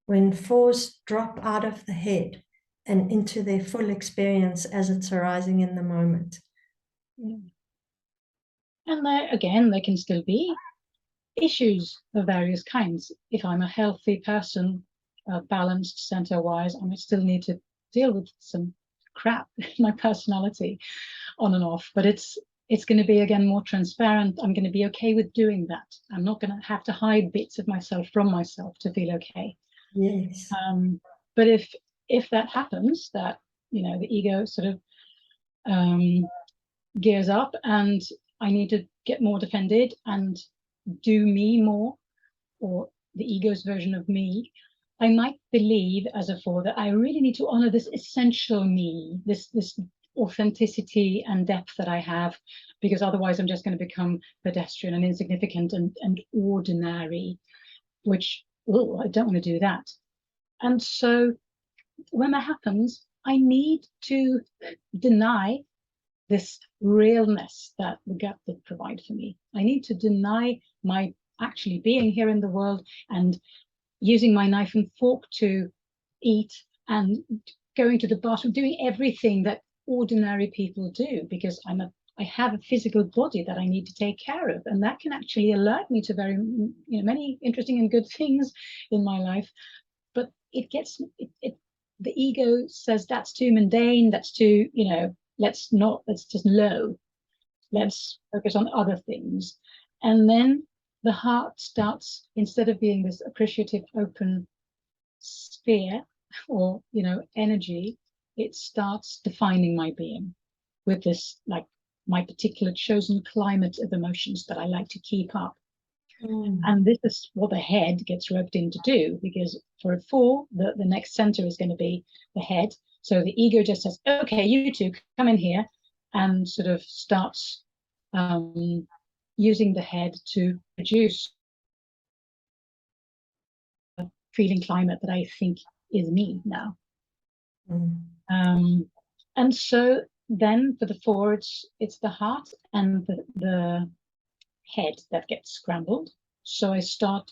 when fours drop out of the head and into their full experience as it's arising in the moment. Yeah. And there can still be issues of various kinds. If I'm a healthy person, balanced center-wise, I might still need to deal with some crap in my personality on and off, but it's going to be, again, more transparent. I'm going to be okay with doing that. I'm not going to have to hide bits of myself from myself to feel okay. Yes. But if that happens, that, you know, the ego sort of gears up and I need to get more defended and do me more, or the ego's version of me, I might believe as a four that I really need to honor this essential me, this authenticity and depth that I have, because otherwise I'm just going to become pedestrian and insignificant and ordinary, which, I don't want to do that. And so when that happens, I need to deny this realness that the gut did provide for me. I need to deny my actually being here in the world and using my knife and fork to eat and going to the bathroom, doing everything that ordinary people do, because I have a physical body that I need to take care of, and that can actually alert me to very, many interesting and good things in my life. But it gets the ego says that's too mundane, that's too, let's just low, let's focus on other things. And then the heart starts, instead of being this appreciative open sphere or energy, it starts defining my being with this, like, my particular chosen climate of emotions that I like to keep up. And this is what the head gets roped in to do, because for a four, the next center is going to be the head. So the ego just says, okay, you two come in here, and sort of starts using the head to produce a feeling climate that I think is me now. And so then for the four, it's the heart and the head that gets scrambled. So I start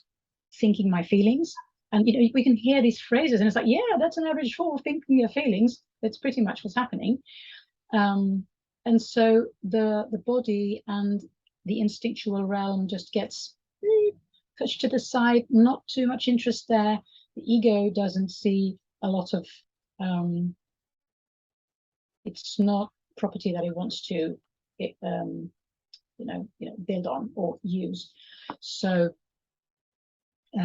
thinking my feelings, and we can hear these phrases, and it's like, yeah, that's an average four, thinking your feelings. That's pretty much what's happening. And so the body and the instinctual realm just gets pushed to the side, not too much interest there. The ego doesn't see a lot of, it's not property that it wants to build on or use. So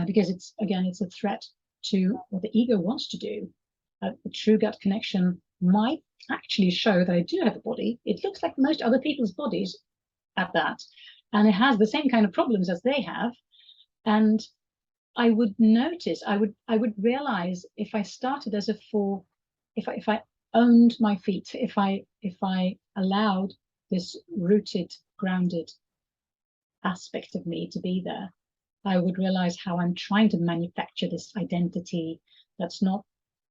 because it's a threat to what the ego wants to do. The true gut connection might actually show that I do have a body. It looks like most other people's bodies at that, and it has the same kind of problems as they have. And I would notice, I would realize, if I started as a four, if I owned my feet, if I allowed this rooted, grounded aspect of me to be there, I would realize how I'm trying to manufacture this identity that's not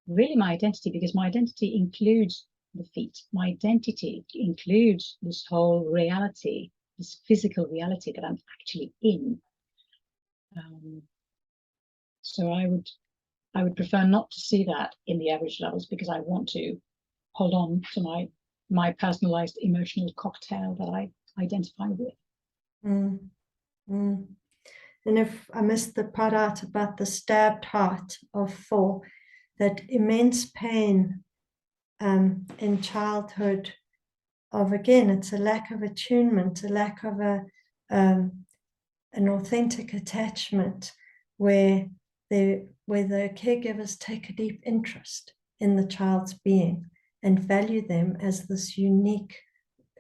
really my identity, because my identity includes the feet. My identity includes this whole reality this physical reality that I'm actually in. So I would prefer not to see that in the average levels, because I want to hold on to my personalized emotional cocktail that I identify with. And if I missed the part out about the stabbed heart of 4, that immense pain in childhood of, again, it's a lack of attunement, a lack of an authentic attachment where the caregivers take a deep interest in the child's being and value them as this unique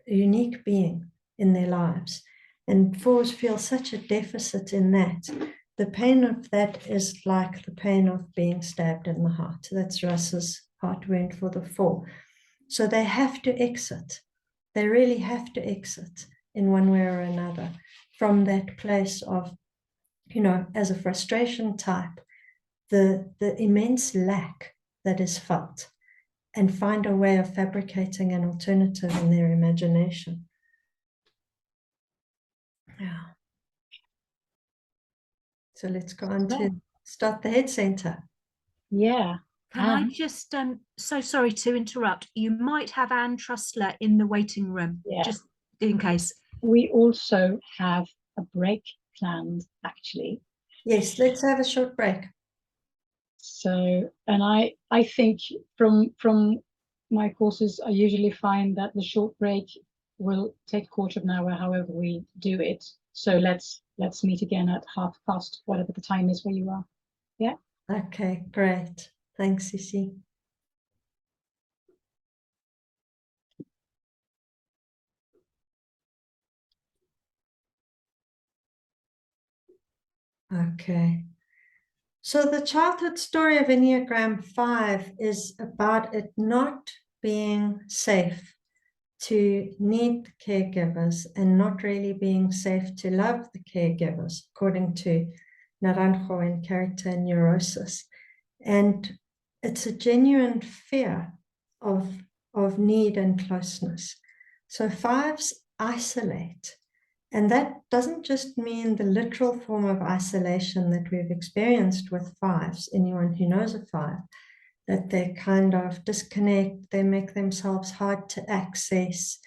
being in their lives. And 4s feel such a deficit in that. The pain of that is like the pain of being stabbed in the heart. That's Russ's heart wound for the 4. So they have to exit. They really have to exit in one way or another from that place of, as a frustration type, the immense lack that is felt, and find a way of fabricating an alternative in their imagination. Yeah. So let's go on to start the head center. Yeah. Can I just, so sorry to interrupt. You might have Anne Trustler in the waiting room, just in case. We also have a break planned, actually. Yes, let's have a short break. So, and I think from my courses, I usually find that the short break will take a quarter of an hour, however we do it. So let's meet again at past, whatever the time is where you are. Yeah. Okay, great. Thanks, Cicci. Okay. So the childhood story of Enneagram 5 is about it not being safe to need caregivers and not really being safe to love the caregivers, according to Naranjo in Character and Neurosis. And it's a genuine fear of need and closeness. So 5s isolate. And that doesn't just mean the literal form of isolation that we've experienced with 5s, anyone who knows a 5, that they kind of disconnect, they make themselves hard to access,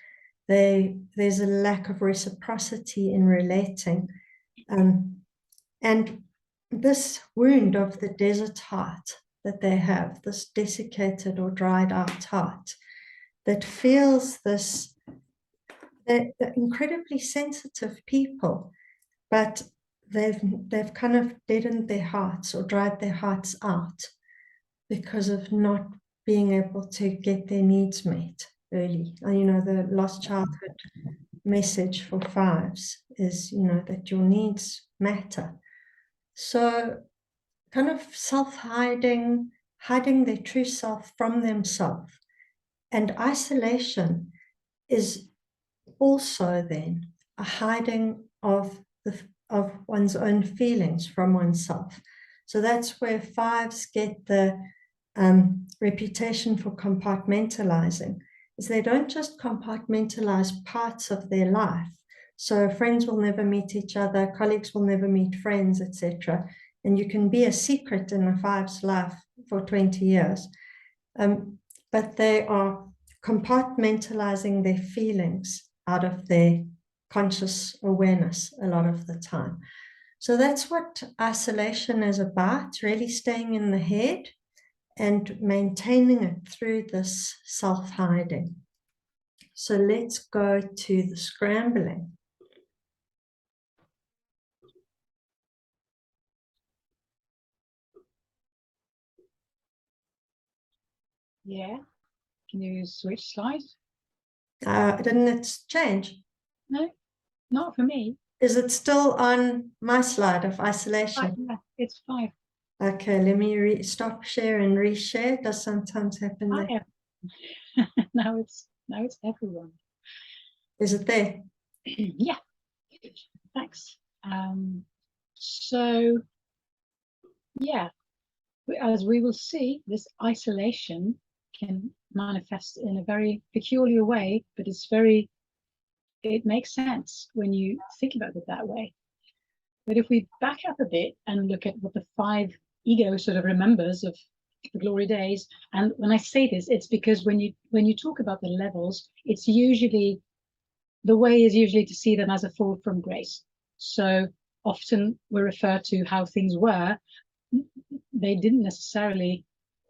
there's a lack of reciprocity in relating. And this wound of the desert heart that they have, this desiccated or dried out heart, that feels this, they're incredibly sensitive people, but they've kind of deadened their hearts or dried their hearts out because of not being able to get their needs met early. And, the lost childhood message for 5s is, that your needs matter. So kind of self-hiding, hiding their true self from themselves. And isolation is also then a hiding of one's own feelings from oneself. So that's where 5s get the reputation for compartmentalizing, is they don't just compartmentalize parts of their life. So friends will never meet each other, colleagues will never meet friends, etc. And you can be a secret in a 5's life for 20 years. But they are compartmentalizing their feelings out of their conscious awareness a lot of the time. So that's what isolation is about, really staying in the head and maintaining it through this self-hiding. So let's go to the scrambling. Yeah. Can you switch slides? Didn't it change? No, not for me. Is it still on my slide of isolation? Yeah, it's 5. Okay, let me stop share and reshare. It does sometimes happen there. now it's everyone. Is it there? Yeah. Thanks. So yeah, as we will see, this isolation can manifest in a very peculiar way, but it's very it makes sense when you think about it that way. But if we back up a bit and look at what the 5 ego sort of remembers of the glory days, and when I say this, it's because when you talk about the levels, it's usually, the way is usually to see them as a fall from grace. So often we refer to how things were. They didn't necessarily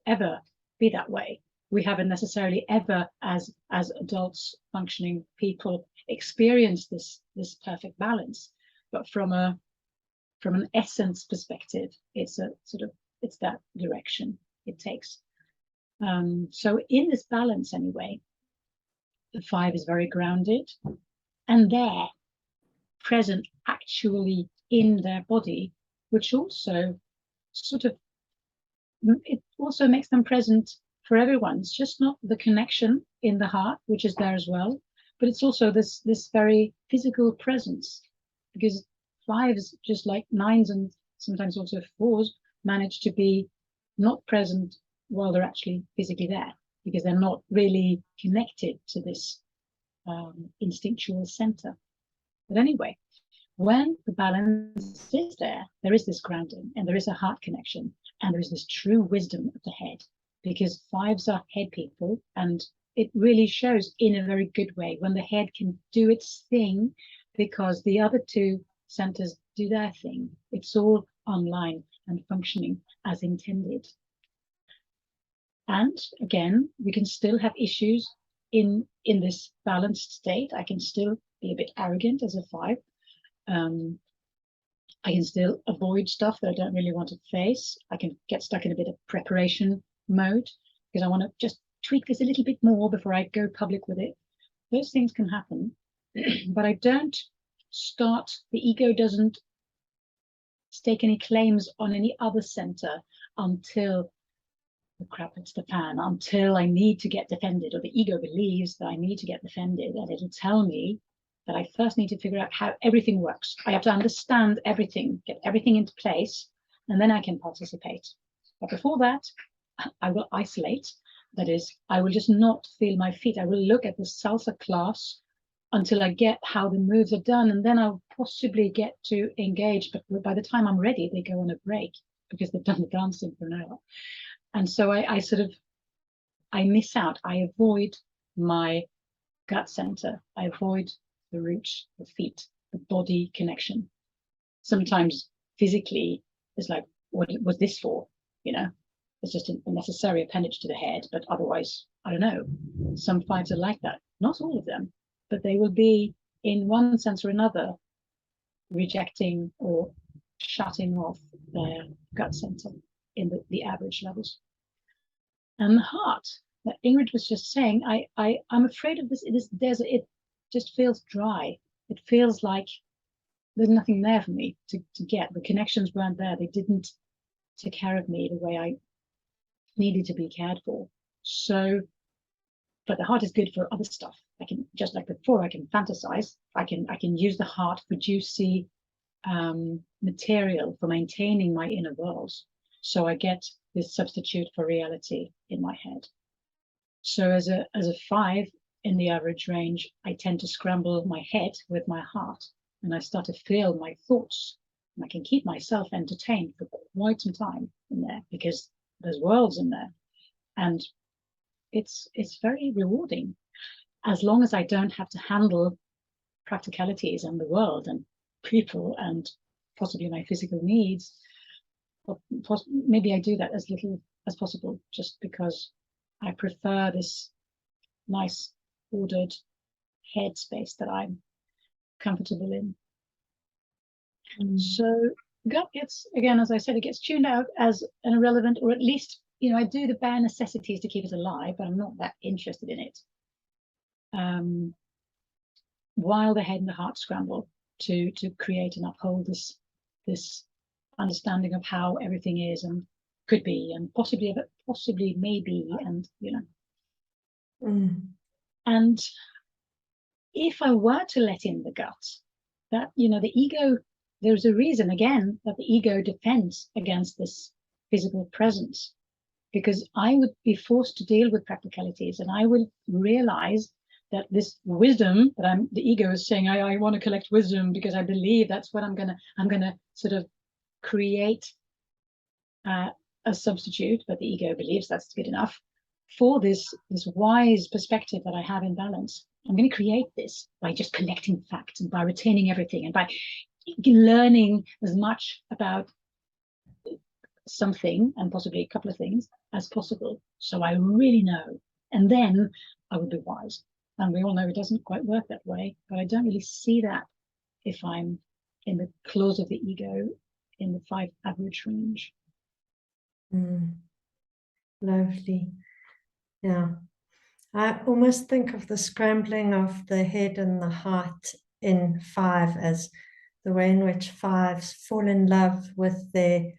ever be that way. We haven't necessarily ever, as adults, functioning people, experienced this perfect balance. But from an essence perspective, it's a sort of, it's that direction it takes. So in this balance anyway, the 5 is very grounded, and they're present actually in their body, which also sort of, it also makes them present for everyone. It's just not the connection in the heart, which is there as well, but it's also this very physical presence, because 5s, just like 9s and sometimes also 4s, manage to be not present while they're actually physically there, because they're not really connected to this instinctual center. But anyway, when the balance is there, there is this grounding, and there is a heart connection, and there is this true wisdom of the head, because 5s are head people, and it really shows in a very good way when the head can do its thing, because the other 2 centers do their thing. It's all online and functioning as intended. And again, we can still have issues in this balanced state. I can still be a bit arrogant as a 5. I can still avoid stuff that I don't really want to face. I can get stuck in a bit of preparation mode because I want to just tweak this a little bit more before I go public with it. Those things can happen, but I don't start, the ego doesn't stake any claims on any other center until the crap hits the fan, until I need to get defended, or the ego believes that I need to get defended, and it'll tell me that I first need to figure out how everything works. I have to understand everything, get everything into place, and then I can participate. But before that, I will isolate. That is, I will just not feel my feet. I will look at the salsa class until I get how the moves are done, and then I'll possibly get to engage. But by the time I'm ready, they go on a break because they've done the dancing for an hour. And so I miss out. I avoid my gut center. I avoid the roots, the feet, the body connection. Sometimes physically, it's like, what was this for? You know, it's just a necessary appendage to the head. But otherwise, I don't know. Some 5s are like that. Not all of them, but they will be, in one sense or another, rejecting or shutting off their gut center in the average levels. And the heart that Ingrid was just saying, I'm afraid of this. It just feels dry. It feels like there's nothing there for me to get. The connections weren't there. They didn't take care of me the way I needed to be cared for. So, but the heart is good for other stuff. I can, just like before, I can fantasize. I can use the heart for juicy material for maintaining my inner worlds. So I get this substitute for reality in my head. So as a 5 in the average range, I tend to scramble my head with my heart, and I start to feel my thoughts, and I can keep myself entertained for quite some time in there because there's worlds in there, and it's very rewarding, as long as I don't have to handle practicalities and the world and people and possibly my physical needs. Or maybe I do that as little as possible, just because I prefer this nice ordered headspace that I'm comfortable in. So gut gets, again, as I said, it gets tuned out as an irrelevant, or at least, you know, I do the bare necessities to keep it alive, but I'm not that interested in it. While the head and the heart scramble to create and uphold this understanding of how everything is and could be, and possibly maybe, and you know. And if I were to let in the gut, that, you know, the ego, there's a reason again that the ego defends against this physical presence, because I would be forced to deal with practicalities, and I would realize that this wisdom that the ego is saying, I want to collect wisdom because I believe that's what I'm gonna sort of create a substitute, but the ego believes that's good enough for this wise perspective that I have in balance. I'm going to create this by just collecting facts and by retaining everything and by learning as much about something and possibly a couple of things as possible, so I really know, and then I will be wise. And we all know it doesn't quite work that way, but I don't really see that if I'm in the clause of the ego in the 5 average range. Lovely. Yeah, I almost think of the scrambling of the head and the heart in 5 as the way in which 5s fall in love with their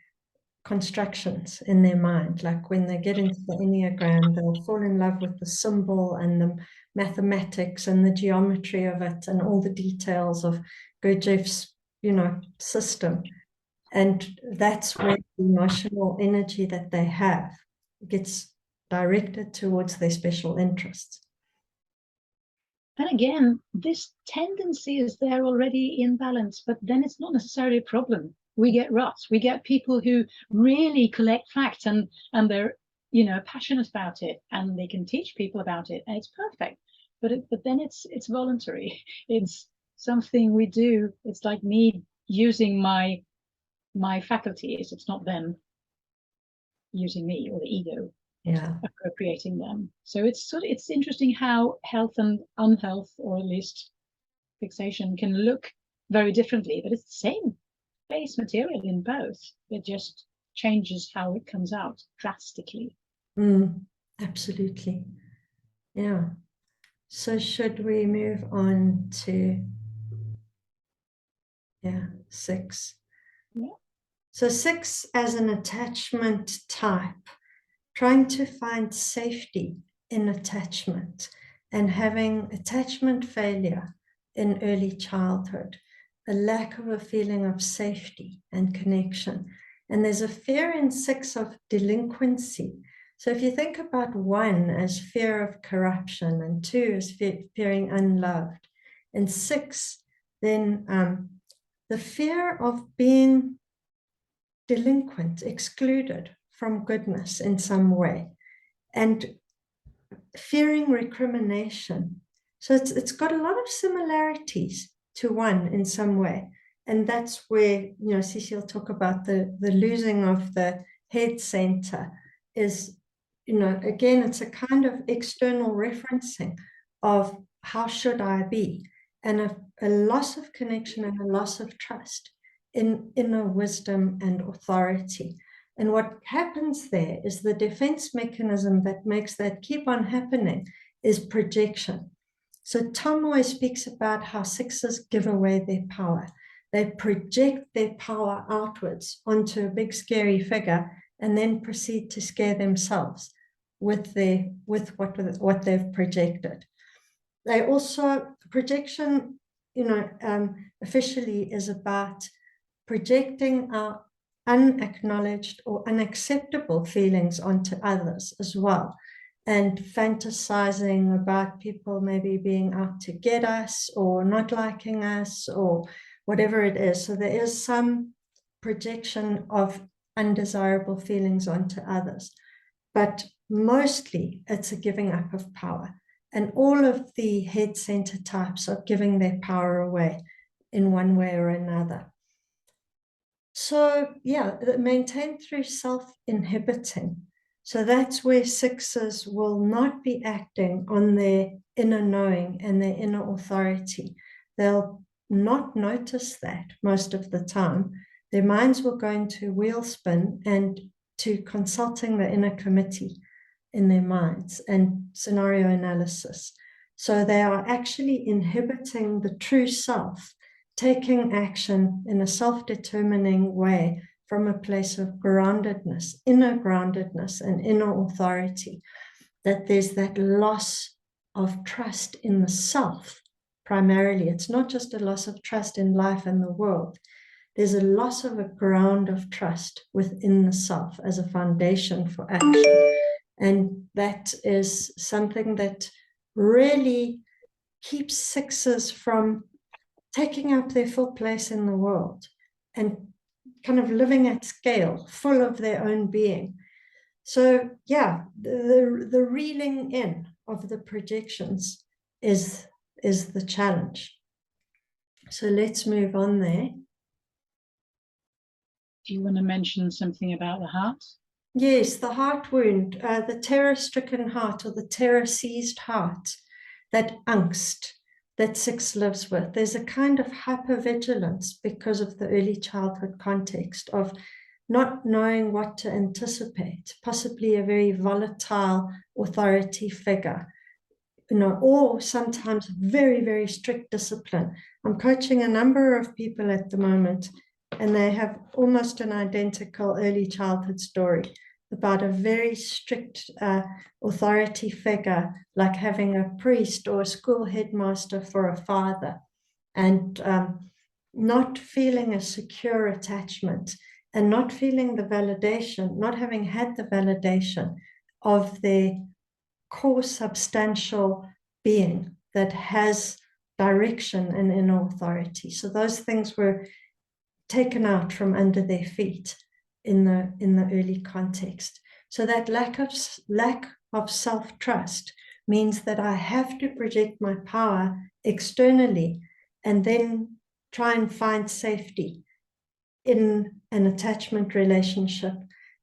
constructions in their mind. Like when they get into the Enneagram, they'll fall in love with the symbol and the mathematics and the geometry of it and all the details of Gurdjieff's, system. And that's where the emotional energy that they have gets directed towards their special interests. And again, this tendency is there already in balance, but then it's not necessarily a problem. We get ruts. We get people who really collect facts and they're passionate about it and they can teach people about it and it's perfect. But then it's voluntary. It's something we do. It's like me using my faculties. It's not them using me or the ego. Yeah, appropriating them. So it's interesting how health and unhealth, or at least fixation, can look very differently, but it's the same base material in both. It just changes how it comes out drastically. Absolutely. Yeah. So should we move on to 6? Yeah. So 6 as an attachment type, trying to find safety in attachment and having attachment failure in early childhood, a lack of a feeling of safety and connection. And there's a fear in 6 of delinquency. So if you think about 1 as fear of corruption and 2 as fearing unloved, and 6, then the fear of being delinquent, excluded from goodness in some way, and fearing recrimination. So it's got a lot of similarities to 1 in some way. And that's where, Cicci will talk about the losing of the head center is, again, it's a kind of external referencing of how should I be, and a loss of connection and a loss of trust in inner wisdom and authority. And what happens there is the defense mechanism that makes that keep on happening is projection. So Tom always speaks about how 6s give away their power. They project their power outwards onto a big scary figure and then proceed to scare themselves with what they've projected. They also, projection, officially is about projecting our unacknowledged or unacceptable feelings onto others as well, and fantasizing about people maybe being out to get us or not liking us or whatever it is. So there is some projection of undesirable feelings onto others, but mostly it's a giving up of power. And all of the head center types are giving their power away in one way or another. So maintained through self-inhibiting. So that's where 6s will not be acting on their inner knowing and their inner authority. They'll not notice that most of the time. Their minds will go into wheel spin and to consulting the inner committee in their minds and scenario analysis. So they are actually inhibiting the true self, taking action in a self-determining way from a place of groundedness and inner authority, that there's that loss of trust in the self. Primarily, it's not just a loss of trust in life and the world. There's a loss of a ground of trust within the self as a foundation for action. And that is something that really keeps sixes from taking up their full place in the world and kind of living at scale, full of their own being. So yeah, the reeling in of the projections is the challenge. So let's move on there. Do you want to mention something about the heart? Yes, the heart wound, the terror-stricken heart, or the terror-seized heart, that angst that 6 lives with. There's a kind of hypervigilance because of the early childhood context of not knowing what to anticipate, possibly a very volatile authority figure, or sometimes very, very strict discipline. I'm coaching a number of people at the moment, and they have almost an identical early childhood story about a very strict authority figure, like having a priest or a school headmaster for a father, and not feeling a secure attachment, and not feeling the validation, not having had the validation of their core substantial being that has direction and inner authority. So those things were taken out from under their feet in the early context. So that lack of self-trust means that I have to project my power externally and then try and find safety in an attachment relationship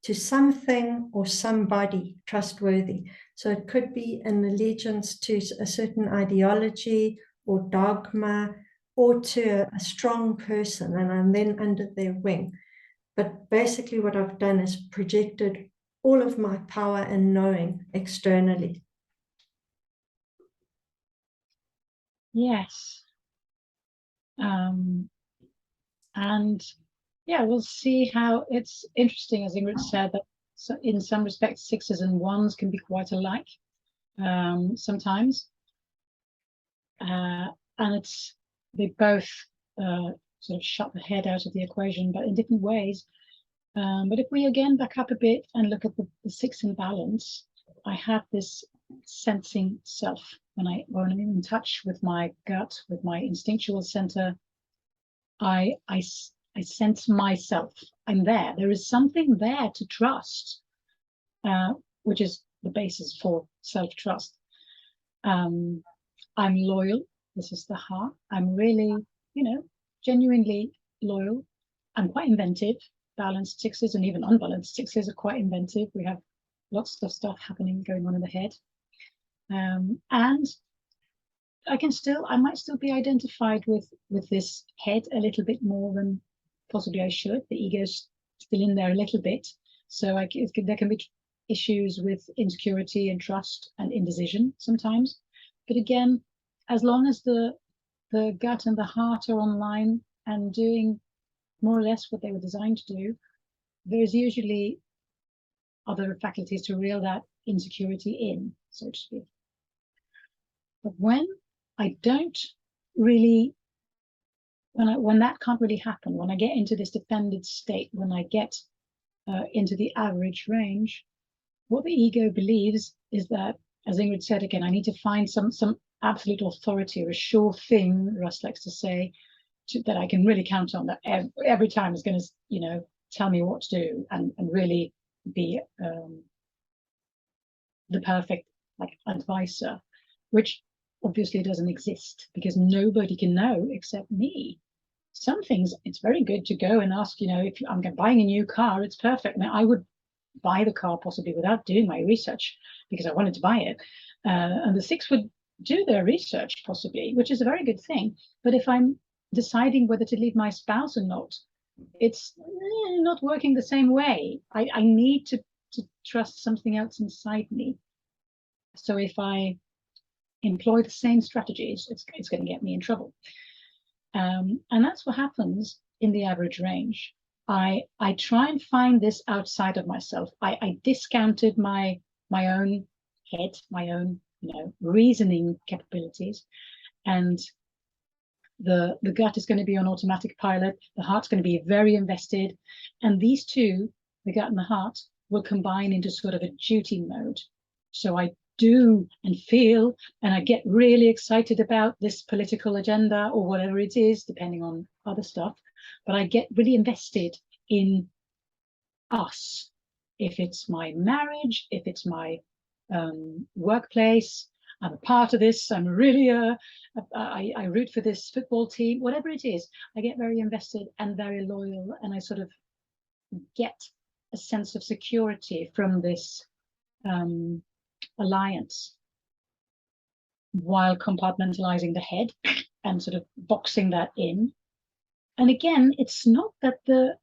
to something or somebody trustworthy. So it could be an allegiance to a certain ideology or dogma, or to a strong person, and I'm then under their wing. But basically what I've done is projected all of my power and knowing externally. Yes. And yeah, we'll see how it's interesting, as Ingrid said, that so in some respects 6s and 1s can be quite alike sometimes. And they both sort of shut the head out of the equation, but in different ways. But if we again back up a bit and look at the 6 in balance, I have this sensing self. When I'm in touch with my gut, with my instinctual center, I sense myself. I'm there. There is something there to trust, which is the basis for self-trust. I'm loyal. This is the heart. I'm really, genuinely loyal. I'm quite inventive. Balanced 6s and even unbalanced 6s are quite inventive. We have lots of stuff going on in the head. And I might still be identified with this head a little bit more than possibly I should. The ego's still in there a little bit. So there can be issues with insecurity and trust and indecision sometimes. But again, as long as the gut and the heart are online and doing more or less what they were designed to do, there's usually other faculties to reel that insecurity in, so to speak. But when I don't really, when that can't really happen, when I get into this defended state, when I get into the average range, what the ego believes is that, as Ingrid said again, I need to find some absolute authority or a sure thing, Russ likes to say, that I can really count on, that every time is going to, tell me what to do and really be the perfect advisor, which obviously doesn't exist because nobody can know except me. Some things it's very good to go and ask, if I'm buying a new car, it's perfect. Now I would buy the car possibly without doing my research because I wanted to buy it, and the 6 would do their research possibly, which is a very good thing. But if I'm deciding whether to leave my spouse or not, it's not working the same way. I need to trust something else inside me. So if I employ the same strategies, it's going to get me in trouble. And that's what happens in the average range. I try and find this outside of myself. I discounted my own head, my own reasoning capabilities, and the gut is going to be on automatic pilot. The heart's going to be very invested, and these two, the gut and the heart, will combine into sort of a duty mode. So I do and feel, and I get really excited about this political agenda or whatever it is, depending on other stuff, but I get really invested in us. If it's my marriage, if it's my workplace, I'm a part of this, I'm really I root for this football team, whatever it is, I get very invested and very loyal, and I sort of get a sense of security from this alliance, while compartmentalizing the head and sort of boxing that in. And again, it's not that the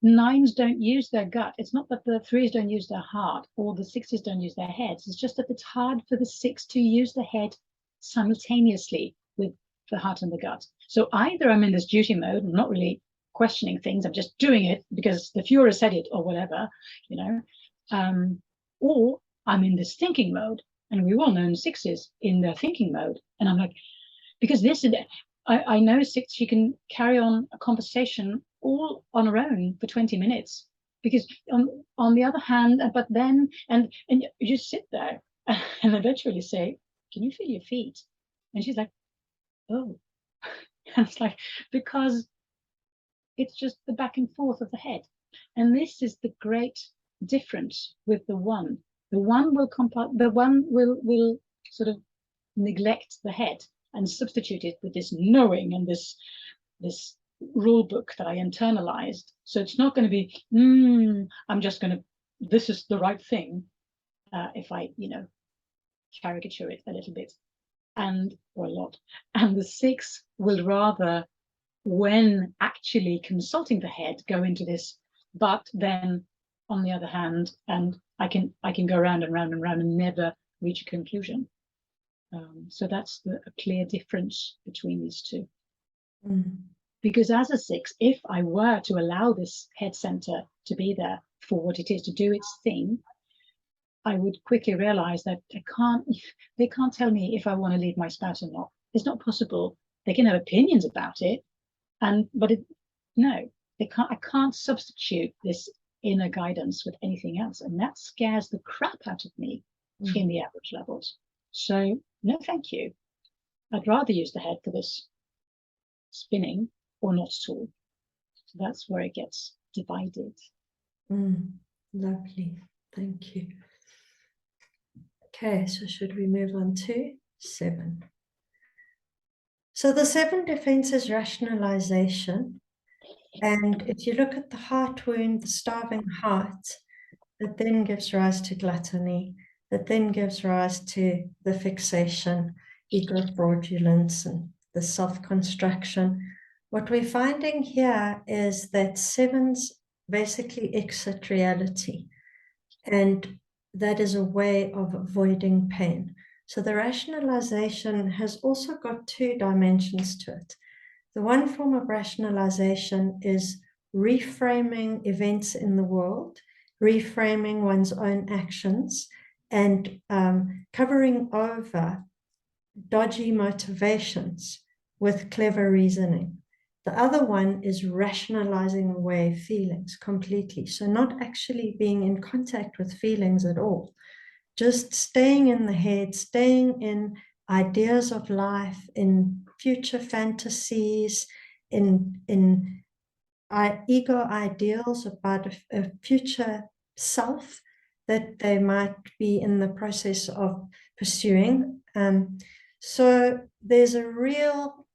9s don't use their gut, it's not that the 3s don't use their heart or the 6s don't use their heads, it's just that it's hard for the 6 to use the head simultaneously with the heart and the gut. So either I'm in this duty mode, I'm not really questioning things, I'm just doing it because the Führer said it or whatever, you know, or I'm in this thinking mode, and we all know 6s in their thinking mode, and I'm like, because this is, I know 6, she can carry on a conversation all on her own for 20 minutes, because on the other hand, but then, and you just sit there and eventually say, can you feel your feet? And she's like, oh. And it's like, because it's just the back and forth of the head. And this is the great difference with the 1. The 1 will sort of neglect the head and substitute it with this knowing and this rule book that I internalized. So it's not going to be, I'm just going to, this is the right thing, if I, you know, caricature it a little bit, or a lot. And the 6 will rather, when actually consulting the head, go into this, but then on the other hand, and I can go round and round and round and never reach a conclusion. So that's a clear difference between these two. Because as a 6, if I were to allow this head center to be there for what it is, to do its thing, I would quickly realize that they can't tell me if I want to leave my spouse or not. It's not possible. They can have opinions about it, but no, they can't. I can't substitute this inner guidance with anything else, and that scares the crap out of me in the average levels. So no, thank you. I'd rather use the head for this spinning, or not at all. So that's where it gets divided. Lovely, thank you. Okay, so should we move on to 7? So the 7 defense is rationalization. And if you look at the heart wound, the starving heart, that then gives rise to gluttony, that then gives rise to the fixation, ego fraudulence, and the self-construction. What we're finding here is that 7s basically exit reality, and that is a way of avoiding pain. So the rationalization has also got 2 dimensions to it. The one form of rationalization is reframing events in the world, reframing one's own actions, and covering over dodgy motivations with clever reasoning. The other one is rationalizing away feelings completely. So not actually being in contact with feelings at all, just staying in the head, staying in ideas of life, in future fantasies, in ego ideals about a future self that they might be in the process of pursuing. So there's a real,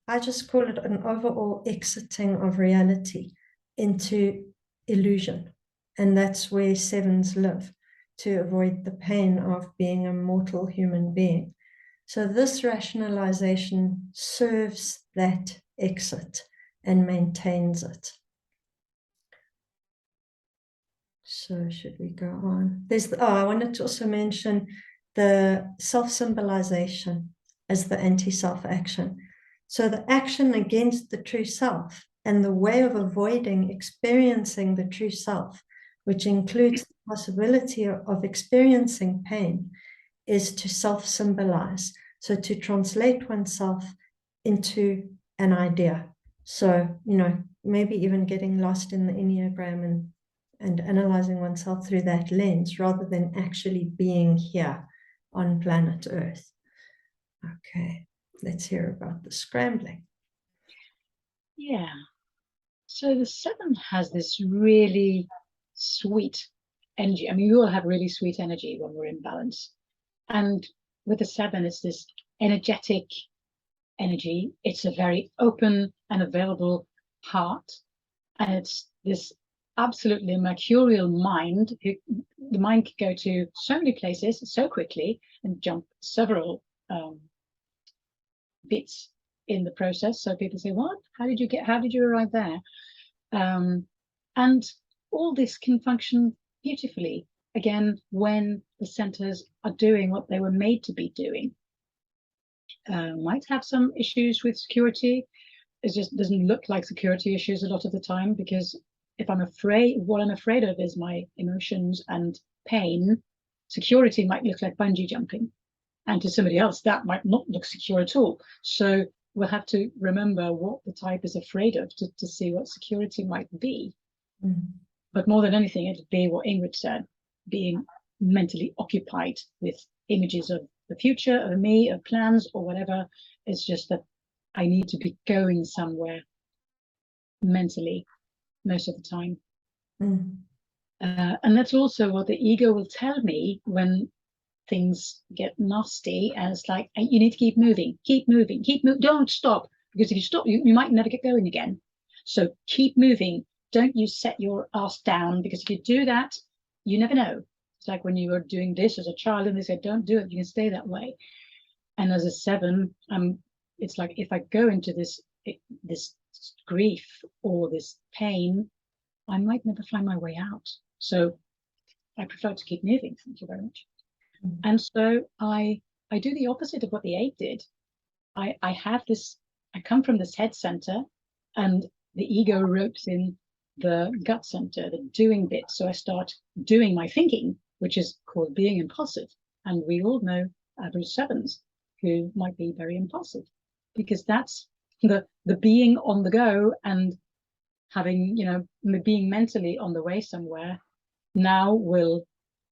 I just call it an overall exiting of reality into illusion. And that's where 7s live, to avoid the pain of being a mortal human being. So this rationalization serves that exit and maintains it. So should we go on? I wanted to also mention the self-symbolization as the anti-self action. So the action against the true self and the way of avoiding experiencing the true self, which includes the possibility of experiencing pain, is to self-symbolize. So to translate oneself into an idea. So, you know, maybe even getting lost in the Enneagram and analyzing oneself through that lens, rather than actually being here on planet Earth. Okay, let's hear about the scrambling. Yeah. So the 7 has this really sweet energy. I mean, we all have really sweet energy when we're in balance. And with the 7, it's this energetic energy. It's a very open and available heart. And it's this absolutely mercurial mind. The mind can go to so many places so quickly and jump several bits in the process. So people say, what? How did you arrive there? And all this can function beautifully, again, when the centers are doing what they were made to be doing. Might have some issues with security. It just doesn't look like security issues a lot of the time, because if I'm afraid, what I'm afraid of is my emotions and pain. Security might look like bungee jumping, and to somebody else that might not look secure at all. So we'll have to remember what the type is afraid of to see what security might be. But more than anything, it'd be what Ingrid said, being mentally occupied with images of the future, of me, of plans or whatever. It's just that I need to be going somewhere mentally most of the time. And that's also what the ego will tell me when things get nasty, and it's like, you need to keep moving, don't stop, because if you stop, you might never get going again. So keep moving. Don't you set your ass down, because if you do that, you never know. It's like when you were doing this as a child and they said, don't do it, you can stay that way. And as a 7, it's like, if I go into this grief or this pain, I might never find my way out. So I prefer to keep moving. Thank you very much. And so I do the opposite of what the 8 did. I come from this head center, and the ego ropes in the gut center, the doing bit. So I start doing my thinking, which is called being impulsive. And we all know average 7s who might be very impulsive, because that's the being on the go and having, being mentally on the way somewhere now will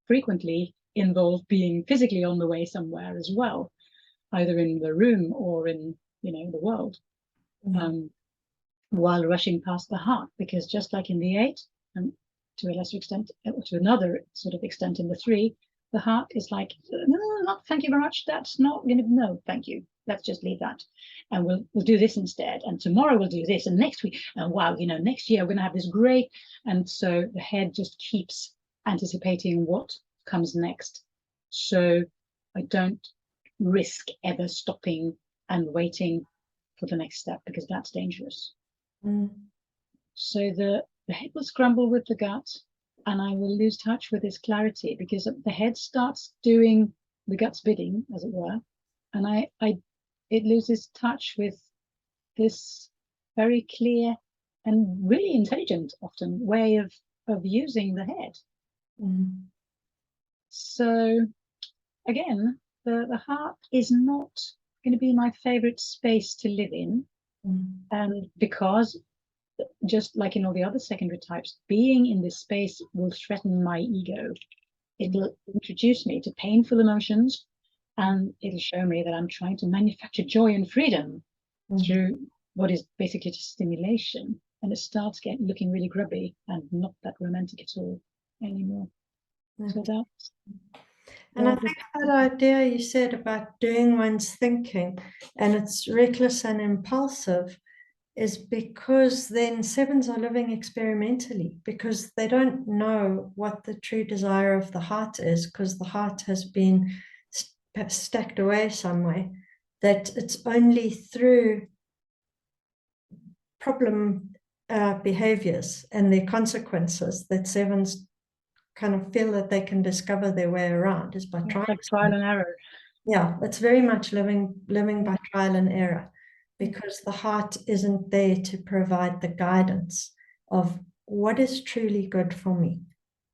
frequently involve being physically on the way somewhere as well, either in the room or in, the world. While rushing past the heart, because just like in the 8, and to a lesser extent, to another sort of extent in the 3, the heart is like, no, thank you very much. That's not, no, thank you. Let's just leave that, and we'll do this instead. And tomorrow we'll do this, and next week, and wow, next year we're going to have this great. And so the head just keeps anticipating what comes next. So I don't risk ever stopping and waiting for the next step, because that's dangerous. So the head will scramble with the gut, and I will lose touch with this clarity, because the head starts doing the gut's bidding, as it were, and it loses touch with this very clear and really intelligent, often, way of using the head. So again, the heart is not going to be my favorite space to live in, and because, just like in all the other secondary types, being in this space will threaten my ego. It'll introduce me to painful emotions, and it'll show me that I'm trying to manufacture joy and freedom through what is basically just stimulation, and it starts looking really grubby and not that romantic at all anymore. So that's... And I think that idea you said about doing one's thinking, and it's reckless and impulsive, is because then 7s are living experimentally, because they don't know what the true desire of the heart is, because the heart has been stacked away somewhere, that it's only through problem behaviors and their consequences that 7s kind of feel that they can discover their way around, is by trying. Like trial and error. Yeah, it's very much living by trial and error, because the heart isn't there to provide the guidance of what is truly good for me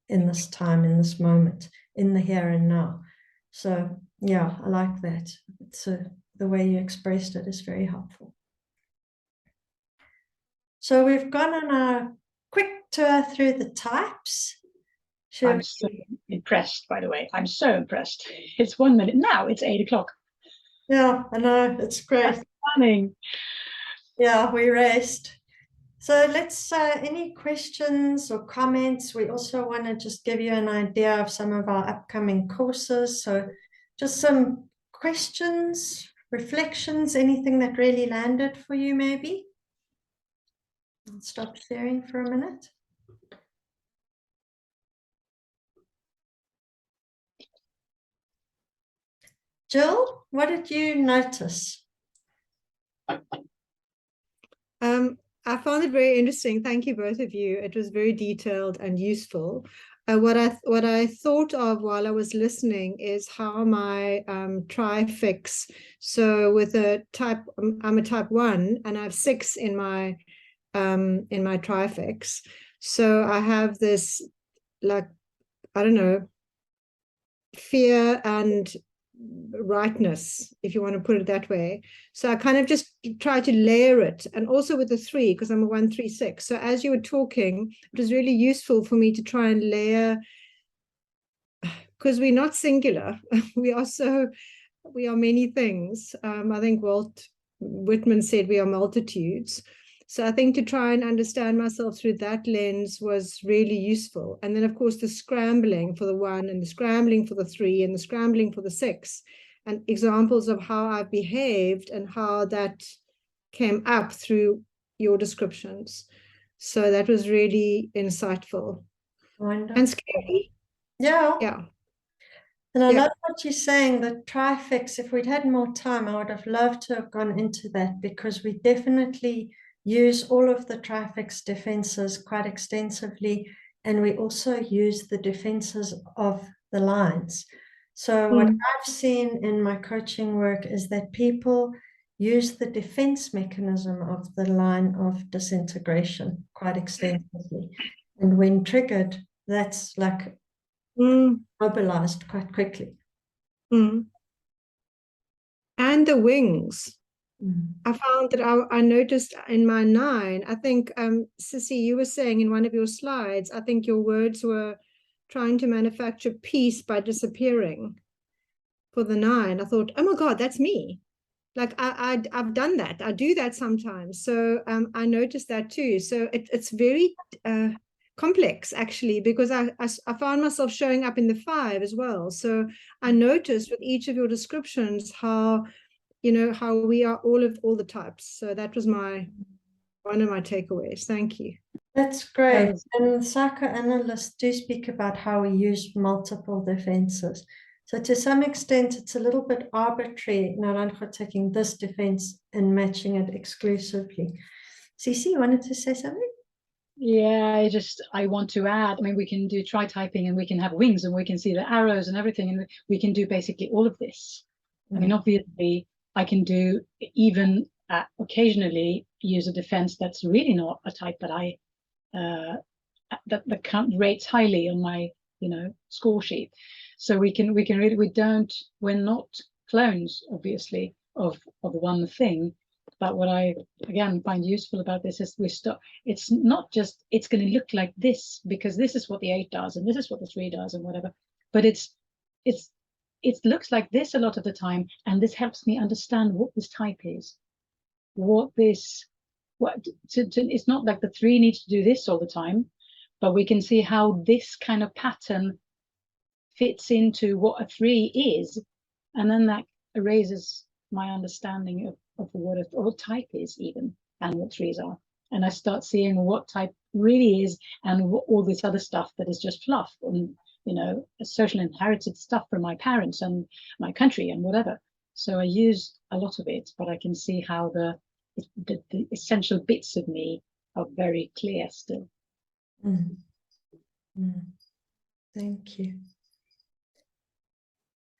in this time, in this moment, in the here and now. So yeah, I like that. It's the way you expressed it is very helpful. So we've gone on a quick tour through the types. I'm so impressed, by the way. I'm so impressed. It's 1 minute now. It's 8 o'clock. Yeah, I know. It's great. That's stunning. Yeah, we raced. So let's, any questions or comments? We also want to just give you an idea of some of our upcoming courses. So just some questions, reflections, anything that really landed for you maybe? I'll stop sharing for a minute. Jill, what did you notice? I found it very interesting. Thank you, both of you. It was very detailed and useful. What I thought of while I was listening is how my trifix. So with a type, I'm a type 1, and I have 6 in my trifix. So I have this, like, I don't know, fear and rightness, if you want to put it that way. So I kind of just try to layer it, and also with the 3, because I'm a 1, 3, 6. So as you were talking, it was really useful for me to try and layer, because we're not singular. we are many things. I think Walt Whitman said we are multitudes. So I think to try and understand myself through that lens was really useful. And then, of course, the scrambling for the 1 and the scrambling for the 3 and the scrambling for the 6, and examples of how I've behaved and how that came up through your descriptions. So that was really insightful. Wonderful. And scary. Yeah. Yeah. And I love what you're saying, the trifix. If we'd had more time, I would have loved to have gone into that, because we definitely use all of the trifix defenses quite extensively, and we also use the defenses of the lines. So what I've seen in my coaching work is that people use the defense mechanism of the line of disintegration quite extensively, and when triggered, that's like mobilized quite quickly. And the wings. I found that I noticed in my 9, I think, Cicci, you were saying in one of your slides, I think your words were trying to manufacture peace by disappearing for the 9. I thought, oh my God, that's me. Like I've done that. I do that sometimes. So I noticed that too. So it's very complex, actually, because I found myself showing up in the 5 as well. So I noticed with each of your descriptions how, how we are all the types. So that was one of my takeaways. Thank you. That's great. And psychoanalysts do speak about how we use multiple defenses. So to some extent, it's a little bit arbitrary, Naranjo taking this defense and matching it exclusively. Cicci, you wanted to say something? Yeah, I want to add, I mean, we can do tri-typing, and we can have wings, and we can see the arrows and everything, and we can do basically all of this. I mean, obviously, I can do even occasionally use a defense that's really not a type that I that count rates highly on my score sheet. So we're not clones, obviously, of one thing. But what I again find useful about this is it's not just it's going to look like this because this is what the 8 does and this is what the 3 does and whatever, but it looks like this a lot of the time, and this helps me understand what this type is, it's not like the 3 needs to do this all the time, but we can see how this kind of pattern fits into what a 3 is, and then that erases my understanding of what a type is even, and what 3s are, and I start seeing what type really is, and what all this other stuff that is just fluff and social inherited stuff from my parents and my country and whatever. So I use a lot of it, but I can see how the essential bits of me are very clear still. Thank you.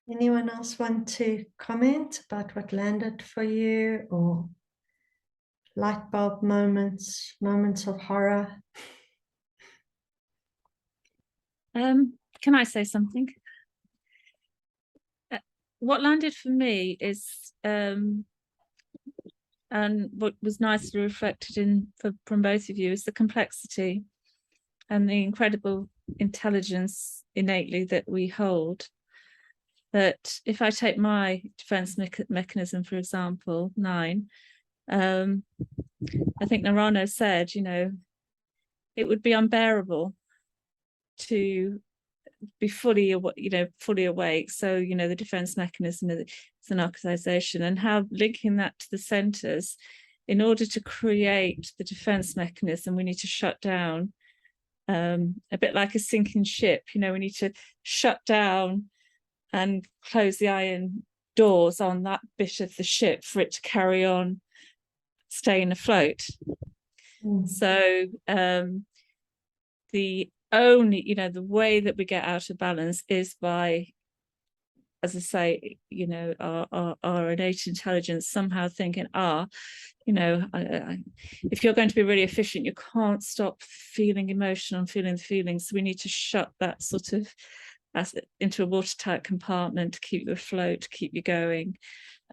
Anyone else want to comment about what landed for you, or light bulb moments of horror? Can I say something? What landed for me is, and what was nicely reflected from both of you, is the complexity and the incredible intelligence innately that we hold. That if I take my defense mechanism, for example, 9, I think Narano said, you know, it would be unbearable to be fully awake. So, you know, the defense mechanism is the narcotization, and how linking that to the centers, in order to create the defense mechanism, we need to shut down, a bit like a sinking ship, you know, we need to shut down and close the iron doors on that bit of the ship for it to carry on staying afloat. So the only, you know, the way that we get out of balance is by, as I say, you know, our innate intelligence somehow thinking, you know, if you're going to be really efficient, you can't stop feeling emotional and feeling the feelings. So we need to shut that sort of into a watertight compartment to keep you afloat, to keep you going.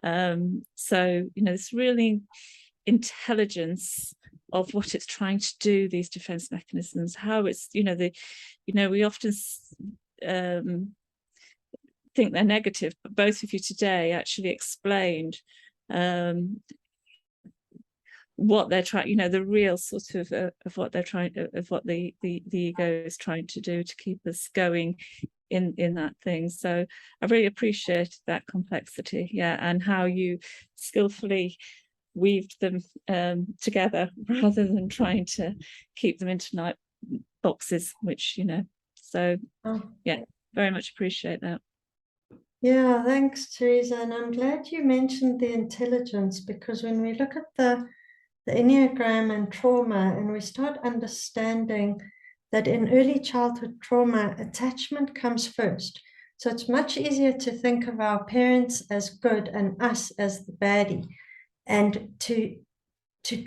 So, you know, this really intelligence of what it's trying to do, these defense mechanisms, how it's, you know, we often think they're negative, but both of you today actually explained what they're trying, you know, the real sort of what they're trying, of what the ego is trying to do to keep us going in that thing. So I really appreciate that complexity, yeah, and how you skillfully weaved them together rather than trying to keep them into night boxes, which, you know, so yeah, very much appreciate that. Yeah, thanks, Teresa. And I'm glad you mentioned the intelligence, because when we look at the Enneagram and trauma, and we start understanding that in early childhood trauma, attachment comes first. So it's much easier to think of our parents as good and us as the baddie, and to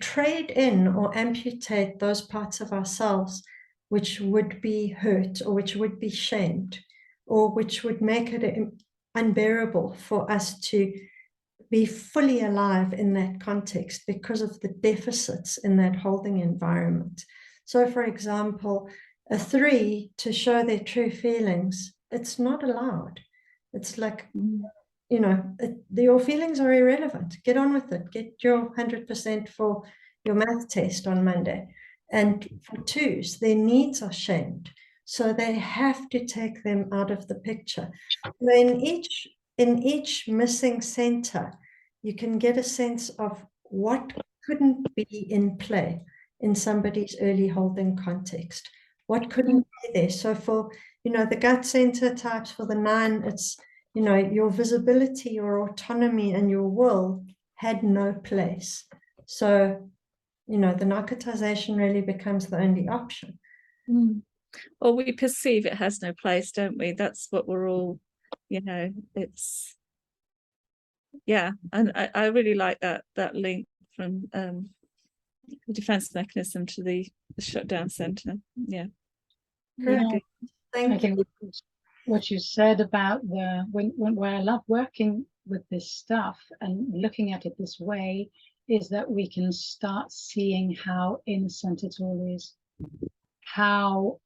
trade in or amputate those parts of ourselves which would be hurt, or which would be shamed, or which would make it unbearable for us to be fully alive in that context because of the deficits in that holding environment. So, for example, a 3 to show their true feelings, it's not allowed. It's like, you know, your feelings are irrelevant. Get on with it. Get your 100% for your math test on Monday. And for 2s, their needs are shamed. So they have to take them out of the picture. In each missing center, you can get a sense of what couldn't be in play in somebody's early holding context. What couldn't be there? So for, you know, the gut center types, for the 9, it's, you know, your visibility, your autonomy, and your will had no place. So, you know, the narcotization really becomes the only option. Or we perceive it has no place, don't we? That's what we're all, you know, it's, yeah. And I really like that link from the defense mechanism to the shutdown center. Yeah. Yeah. Thank I think what you said about where I love working with this stuff and looking at it this way is that we can start seeing how innocent it all is, how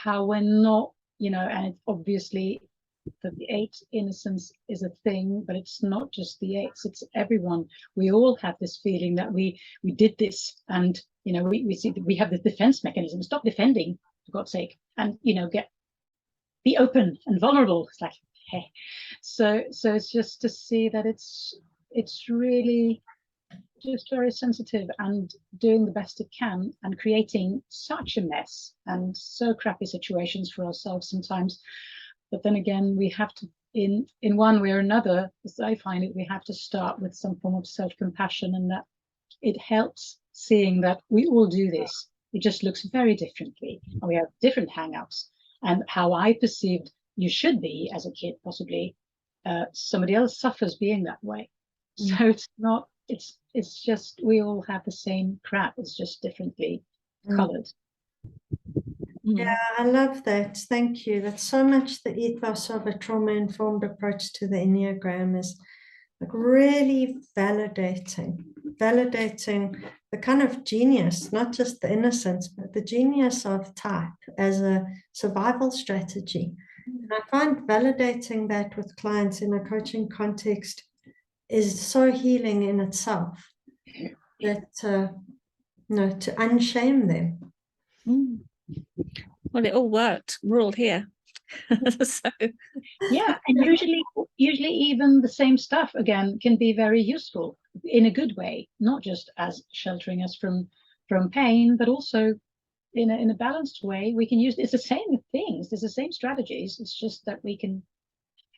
we're not, you know, and it obviously that the 8 innocence is a thing, but it's not just the 8s, it's everyone. We all have this feeling that we did this, and, you know, we see that we have the defense mechanism. Stop defending, for God's sake, and, you know, be open and vulnerable. It's like, hey. So it's just to see that it's really just very sensitive and doing the best it can, and creating such a mess and so crappy situations for ourselves sometimes. But then again, we have to, in one way or another, as I find it, we have to start with some form of self-compassion, and that it helps seeing that we all do this. It just looks very differently, and we have different hang-ups. And how I perceived you should be as a kid, possibly, somebody else suffers being that way. So it's not, it's just, we all have the same crap, it's just differently colored. Yeah, I love that. Thank you. That's so much the ethos of a trauma-informed approach to the Enneagram, is like really validating validating the kind of genius, not just the innocence, but the genius of type as a survival strategy. And I find validating that with clients in a coaching context is so healing in itself, that to unshame them. Well, it all worked. We're all here. So yeah, and usually even the same stuff again can be very useful in a good way, not just as sheltering us from pain, but also in a balanced way. We can use, it's the same things, it's the same strategies, it's just that we can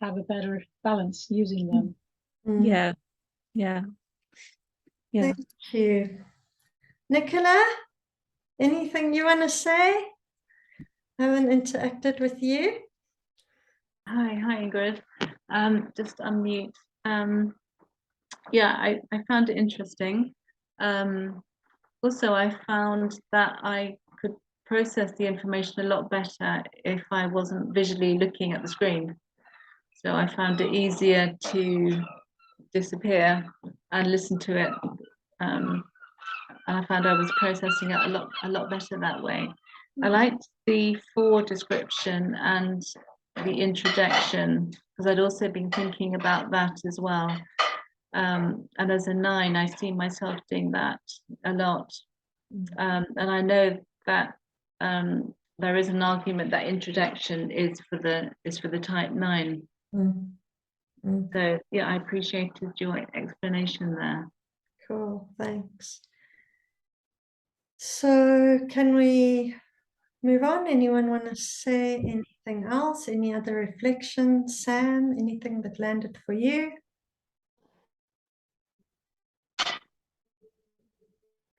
have a better balance using them. yeah. Thank you. Nicola, anything you want to say? I haven't interacted with you. Hi Ingrid. Just unmute. Yeah, I found it interesting. Also, I found that I could process the information a lot better if I wasn't visually looking at the screen. So I found it easier to disappear and listen to it. And I found I was processing it a lot better that way. I liked the for description and the introduction, because I'd also been thinking about that as well. And as a 9, I see myself doing that a lot. And I know that there is an argument that introduction is for the type 9. So yeah, I appreciated your explanation there. Cool, thanks. So can we move on? Anyone want to say anything else? Any other reflections? Sam, anything that landed for you?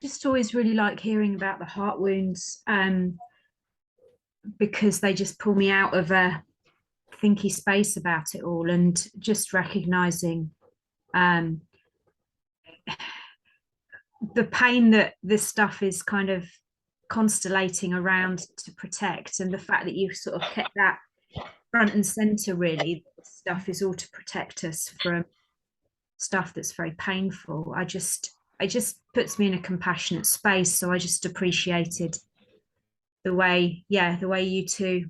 Just always really like hearing about the heart wounds, because they just pull me out of a thinky space about it all, and just recognizing the pain that this stuff is kind of constellating around to protect, and the fact that you sort of kept that front and center. Really, this stuff is all to protect us from stuff that's very painful. It just puts me in a compassionate space. So I just appreciated the way you two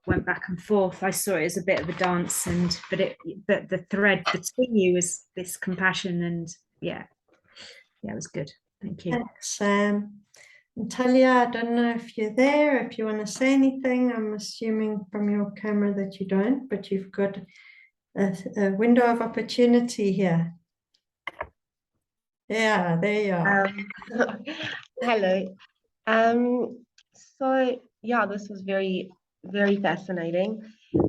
went back and forth. I saw it as a bit of a dance, but the thread between you was this compassion, and yeah, it was good. Thank you. Thanks, Sam. Natalia, I don't know if you're there, if you want to say anything. I'm assuming from your camera that you don't, but you've got a window of opportunity here. Yeah, there you are. Hello. So yeah, this was very, very fascinating.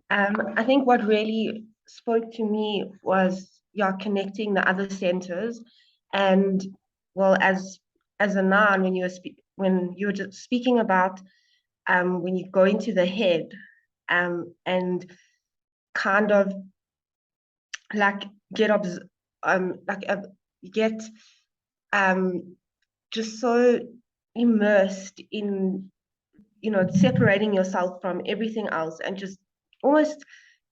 I think what really spoke to me was connecting the other centers, and well, as a 9, when you were just speaking about when you go into the head and kind of like get just so immersed in separating yourself from everything else and just almost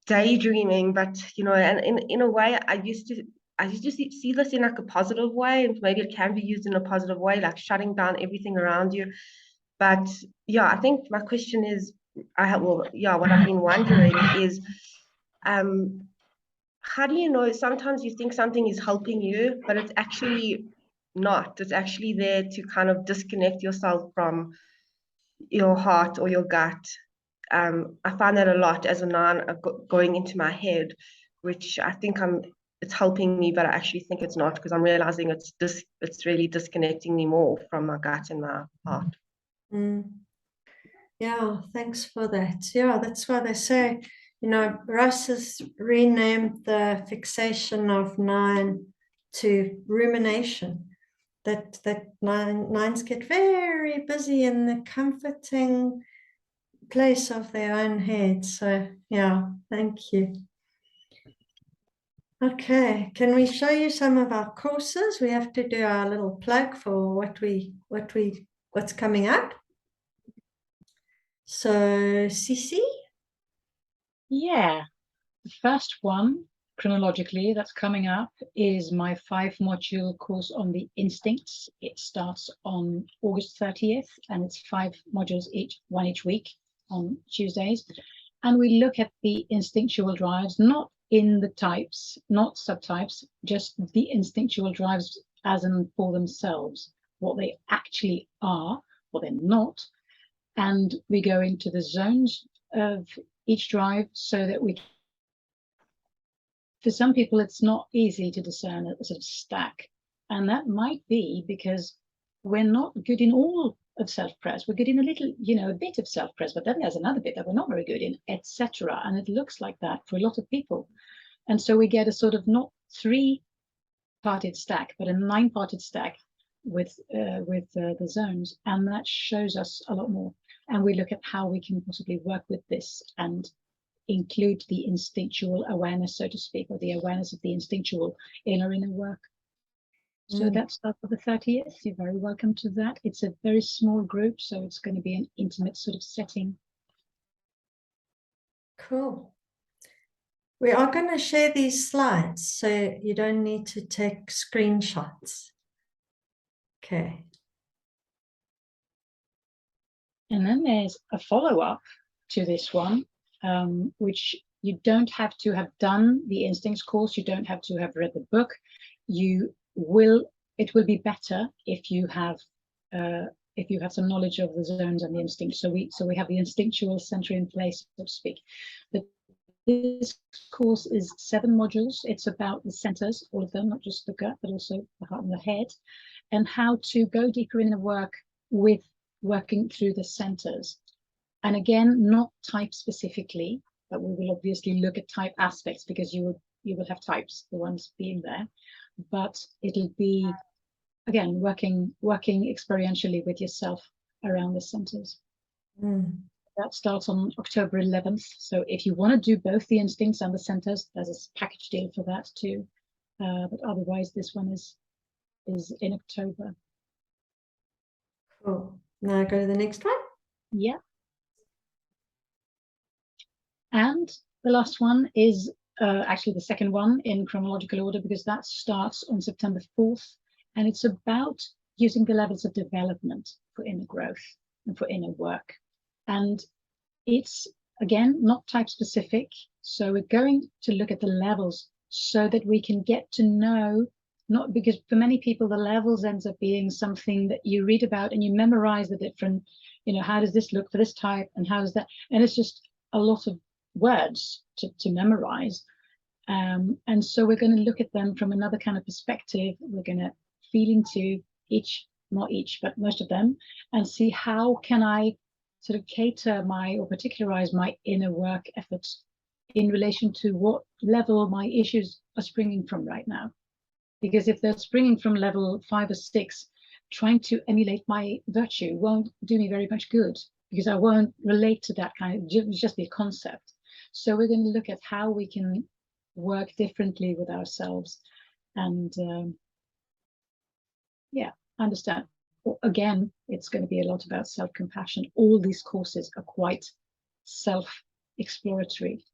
daydreaming, but and in a way I used to see this in like a positive way, and maybe it can be used in a positive way, like shutting down everything around you. But yeah, I think my question is, what I've been wondering is, how do you know sometimes you think something is helping you, but it's actually not? It's actually there to kind of disconnect yourself from your heart or your gut. I find that a lot as a 9 going into my head, which I think it's helping me, but I actually think it's not, because I'm realizing it's really disconnecting me more from my gut and my heart. Yeah, thanks for that. Yeah, that's why they say, Russ has renamed the fixation of 9 to rumination. That 9s get very busy in the comforting place of their own head. So yeah, thank you. Okay, can we show you some of our courses? We have to do our little plug for what's coming up. So Cicci? Yeah, the first one, chronologically, that's coming up is my 5-module course on the instincts. It starts on August 30th, and it's 5 modules one each week on Tuesdays. And we look at the instinctual drives, not in the types, not subtypes, just the instinctual drives as in for themselves, what they actually are, what they're not. And we go into the zones of each drive so that we, for some people, it's not easy to discern a sort of stack. And that might be because we're not good in all of self-press. We're good in a little, a bit of self-press, but then there's another bit that we're not very good in, etc. And it looks like that for a lot of people. And so we get a sort of not 3-parted stack, but a 9-parted stack with the zones. And that shows us a lot more. And we look at how we can possibly work with this and include the instinctual awareness, so to speak, or the awareness of the instinctual in our inner work. So that's up for the 30th. You're very welcome to that. It's a very small group, so it's going to be an intimate sort of setting. Cool. We are going to share these slides, so you don't need to take screenshots. Okay. And then there's a follow-up to this one, which you don't have to have done the instincts course. You don't have to have read the book. It will be better if you have some knowledge of the zones and the instincts. So we have the instinctual center in place, so to speak. But this course is 7 modules. It's about the centers, all of them, not just the gut, but also the heart and the head, and how to go deeper in the work with working through the centers. And again, not type specifically, but we will obviously look at type aspects because you will have types, the ones being there. But it'll be, again, working experientially with yourself around the centers. That starts on October 11th. So if you want to do both the instincts and the centers, there's a package deal for that too. But otherwise, this one is in October. Cool. Now go to the next one. Yeah. And the last one is actually the second one in chronological order, because that starts on September 4th. And it's about using the levels of development for inner growth and for inner work. And it's, again, not type specific. So we're going to look at the levels so that we can get to know, not because for many people, the levels ends up being something that you read about and you memorize the different, how does this look for this type and how does that, and it's just a lot of words to memorize. And so we're going to look at them from another kind of perspective. We're going to feel into each, not each, but most of them, and see how can I sort of cater or particularize my inner work efforts in relation to what level my issues are springing from right now. Because if they're springing from level 5 or 6, trying to emulate my virtue won't do me very much good, because I won't relate to that kind of, just be a concept. So we're going to look at how we can work differently with ourselves and understand. Again, it's going to be a lot about self-compassion. All these courses are quite self-exploratory,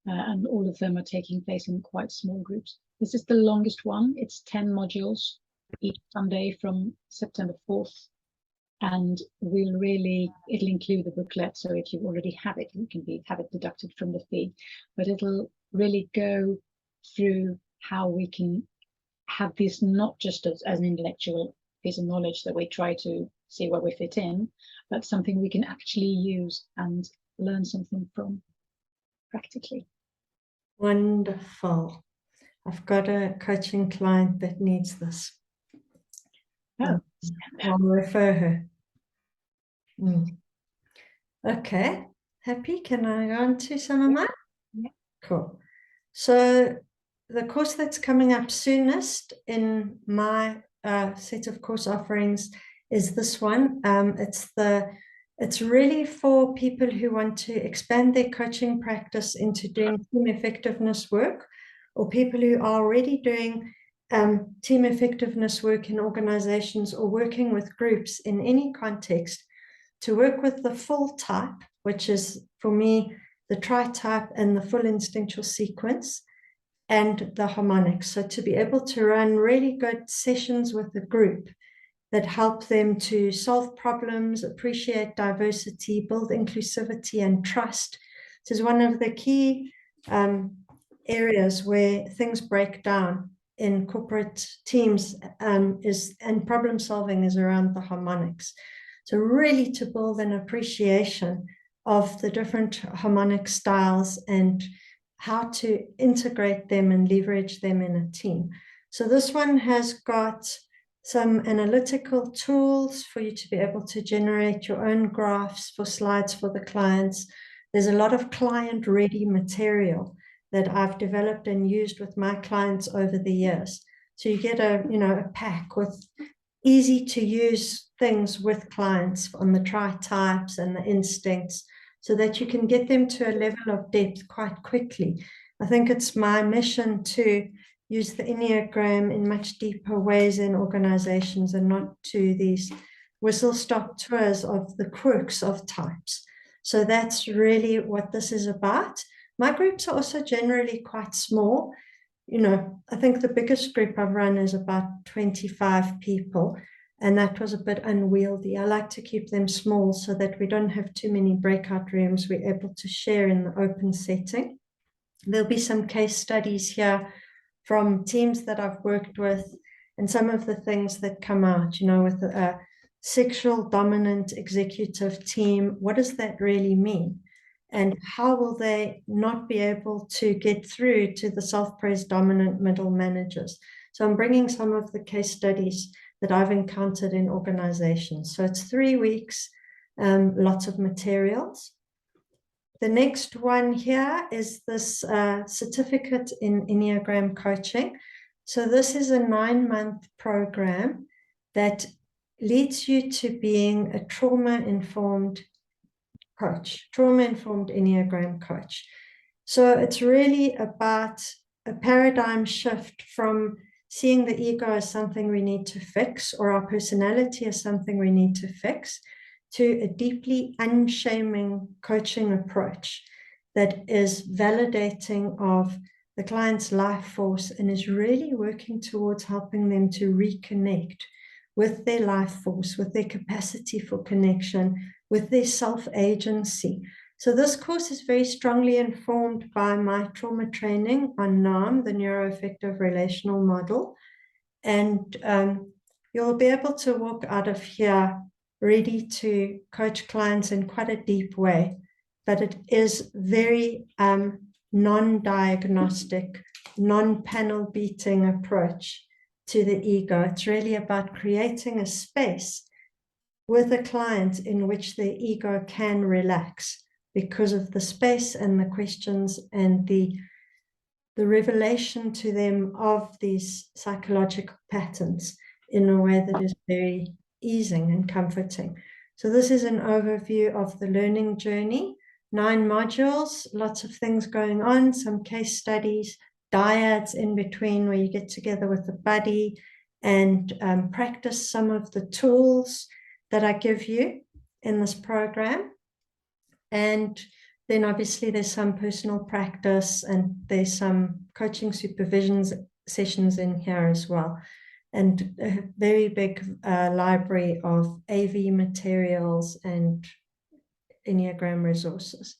and all of them are taking place in quite small groups. This is the longest one. It's 10 modules each Sunday from September 4th. And it'll include the booklet. So if you already have it, you can have it deducted from the fee. But it'll really go through how we can have this not just as an intellectual piece of knowledge that we try to see where we fit in, but something we can actually use and learn something from practically. Wonderful. I've got a coaching client that needs this. Oh, I'll refer her. Okay, happy? Can I go on to some of mine? Yeah. Cool. So the course that's coming up soonest in my set of course offerings is this one. It's really for people who want to expand their coaching practice into doing team effectiveness work, or people who are already doing team effectiveness work in organizations or working with groups in any context, to work with the full type, which is for me the tri-type and the full instinctual sequence, and the harmonics. So to be able to run really good sessions with a group that help them to solve problems, appreciate diversity, build inclusivity and trust. This is one of the key areas where things break down in corporate teams, and problem solving is around the harmonics. So really to build an appreciation of the different harmonic styles and how to integrate them and leverage them in a team. So this one has got some analytical tools for you to be able to generate your own graphs for slides for the clients. There's a lot of client-ready material that I've developed and used with my clients over the years. So you get a pack with easy to use things with clients on the tri-types and the instincts, so that you can get them to a level of depth quite quickly. I think it's my mission to use the Enneagram in much deeper ways in organizations, and not to these whistle-stop tours of the quirks of types. So that's really what this is about. My groups are also generally quite small. I think the biggest group I've run is about 25 people, and that was a bit unwieldy. I like to keep them small so that we don't have too many breakout rooms. We're able to share in the open setting. There'll be some case studies here from teams that I've worked with, and some of the things that come out, with a sexual dominant executive team. What does that really mean? And how will they not be able to get through to the self-praised dominant middle managers? So I'm bringing some of the case studies that I've encountered in organizations. So it's 3 weeks, lots of materials. The next one here is this certificate in Enneagram coaching. So this is a 9-month program that leads you to being a trauma-informed coach, trauma-informed Enneagram coach. So it's really about a paradigm shift from seeing the ego as something we need to fix, or our personality as something we need to fix, to a deeply unshaming coaching approach that is validating of the client's life force, and is really working towards helping them to reconnect with their life force, with their capacity for connection, with their self-agency. So this course is very strongly informed by my trauma training on NAM, the neuroaffective relational model. And you'll be able to walk out of here ready to coach clients in quite a deep way. But it is very non-diagnostic, non-panel beating approach to the ego. It's really about creating a space with a client in which their ego can relax, because of the space and the questions and the revelation to them of these psychological patterns in a way that is very easing and comforting. So this is an overview of the learning journey. 9 modules, lots of things going on, some case studies, dyads in between where you get together with a buddy and practice some of the tools that I give you in this program. And then obviously there's some personal practice, and there's some coaching supervision sessions in here as well. And a very big library of AV materials and Enneagram resources.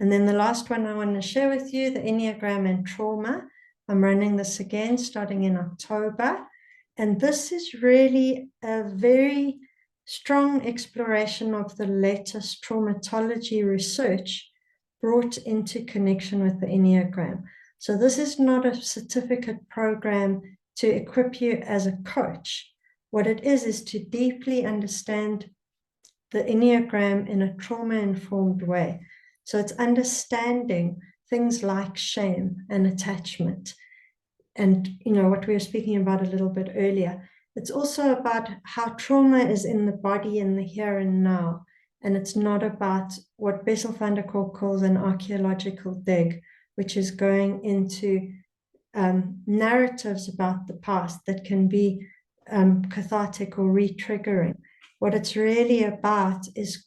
And then the last one I want to share with you, the Enneagram and trauma. I'm running this again starting in October. And this is really a very strong exploration of the latest traumatology research brought into connection with the Enneagram. So this is not a certificate program to equip you as a coach. What it is to deeply understand the Enneagram in a trauma-informed way. So it's understanding things like shame and attachment, and what we were speaking about a little bit earlier. It's also about how trauma is in the body in the here and now, and it's not about what Bessel van der Kolk calls an archaeological dig, which is going into narratives about the past that can be cathartic or re-triggering. What it's really about is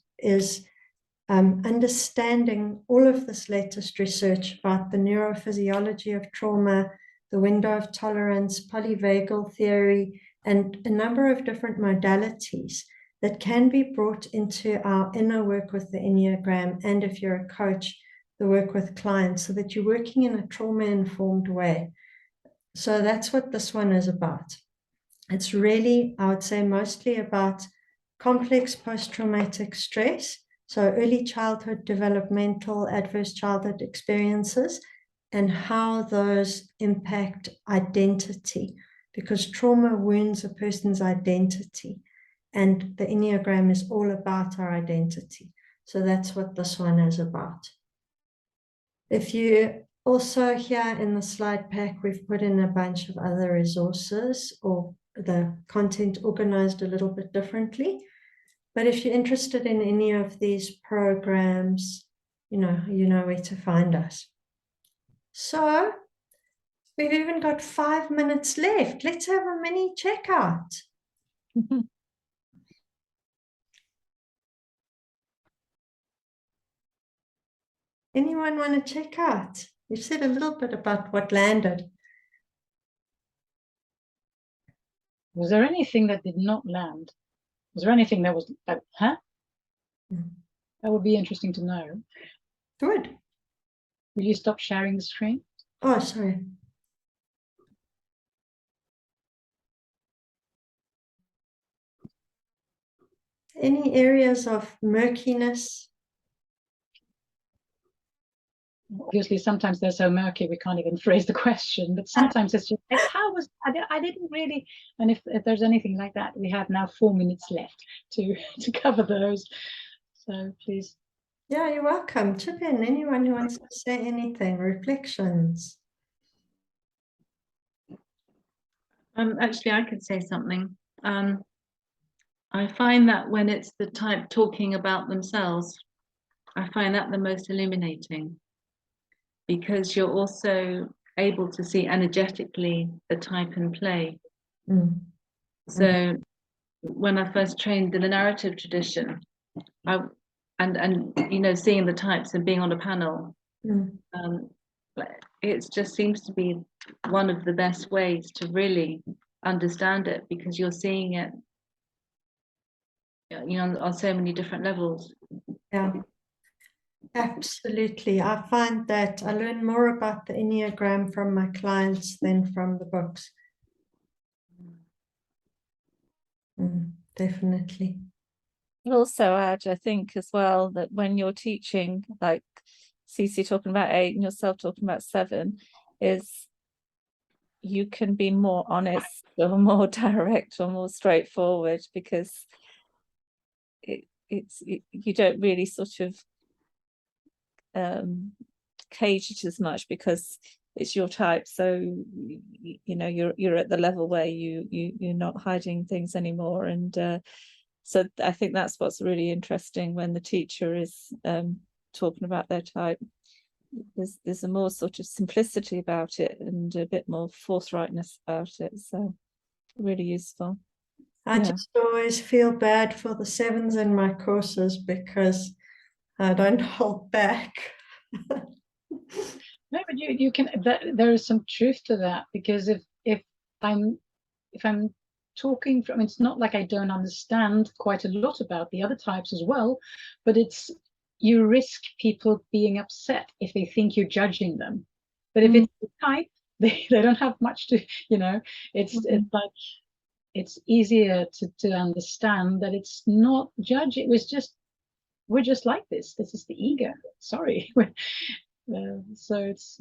understanding all of this latest research about the neurophysiology of trauma, the window of tolerance, polyvagal theory, and a number of different modalities that can be brought into our inner work with the Enneagram, and if you're a coach, the work with clients, so that you're working in a trauma-informed way. So that's what this one is about. It's really, I would say, mostly about complex post-traumatic stress, so early childhood developmental adverse childhood experiences, and how those impact identity, because trauma wounds a person's identity, and the Enneagram is all about our identity. So that's what this one is about. If you also, here in the slide pack, we've put in a bunch of other resources, or the content organized a little bit differently. But if you're interested in any of these programs, you know where to find us. So we've even got 5 minutes left. Let's have a mini checkout. Anyone want to check out? You've said a little bit about what landed. Was there anything that did not land? Was there anything that was like, huh? That would be interesting to know. Good. Will you stop sharing the screen? Oh, sorry. Any areas of murkiness? Obviously, sometimes they're so murky we can't even phrase the question, but sometimes it's just like, how was I didn't really. And if there's anything like that, we have now 4 minutes left to cover those. So please. Yeah, you're welcome. Chip in. Anyone who wants to say anything, reflections. Actually, I could say something. I find that when it's the type talking about themselves, I find that the most illuminating, because you're also able to see energetically the type in play. So when I first trained in the narrative tradition, and seeing the types and being on a panel, it just seems to be one of the best ways to really understand it, because you're seeing it on so many different levels. Yeah, absolutely. I find that I learn more about the Enneagram from my clients than from the books. Definitely. I'll also add, I think, as well, that when you're teaching, like Cicci talking about 8 and yourself talking about 7, is you can be more honest or more direct or more straightforward, because you don't really sort of cage it as much, because it's your type. So you're at the level where you're not hiding things anymore. And so I think that's what's really interesting when the teacher is talking about their type. There's a more sort of simplicity about it and a bit more forthrightness about it. So really useful. I just always feel bad for the 7s in my courses, because I don't hold back. No, but you can. There is some truth to that, because if I'm talking from, it's not like I don't understand quite a lot about the other types as well, but it's, you risk people being upset if they think you're judging them. But if it's the type, they don't have much to, it's like, it's easier to understand that it's not judge. It was just, we're just like this. This is the ego. Sorry. So it's